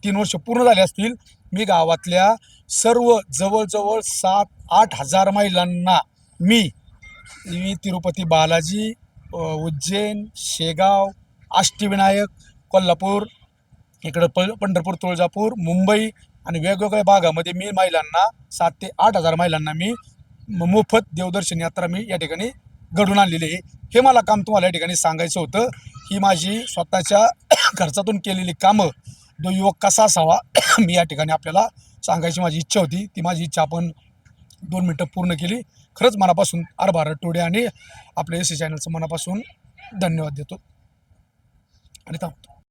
B: 3 वर्ष पूर्ण झाले असतील मी गावातल्या सर्व जवळजवळ 7-8 हजार महिलांना मी तिरुपती बालाजी, उज्जैन, शेगाव, अष्टविनायक, कोल्हापूर, इकडं पंढरपूर, तुळजापूर, मुंबई आणि वेगवेगळ्या भागामध्ये मी महिलांना 7 ते 8 हजार महिलांना मी मोफत देवदर्शन यात्रा मी या ठिकाणी घडून आणलेली आहे. हे मला काम तुम्हाला या ठिकाणी सांगायचं होतं. ही माझी स्वतःच्या खर्चातून केलेली कामं जो युवक कसा असावा मी या ठिकाणी आपल्याला सांगायची माझी इच्छा होती. ती माझी इच्छा आपण 2 मिनटं पूर्ण केली. खरंच मनापासून आर टुडे आणि आपल्या एसी चॅनलचं मनापासून धन्यवाद देतो आणि थांबतो.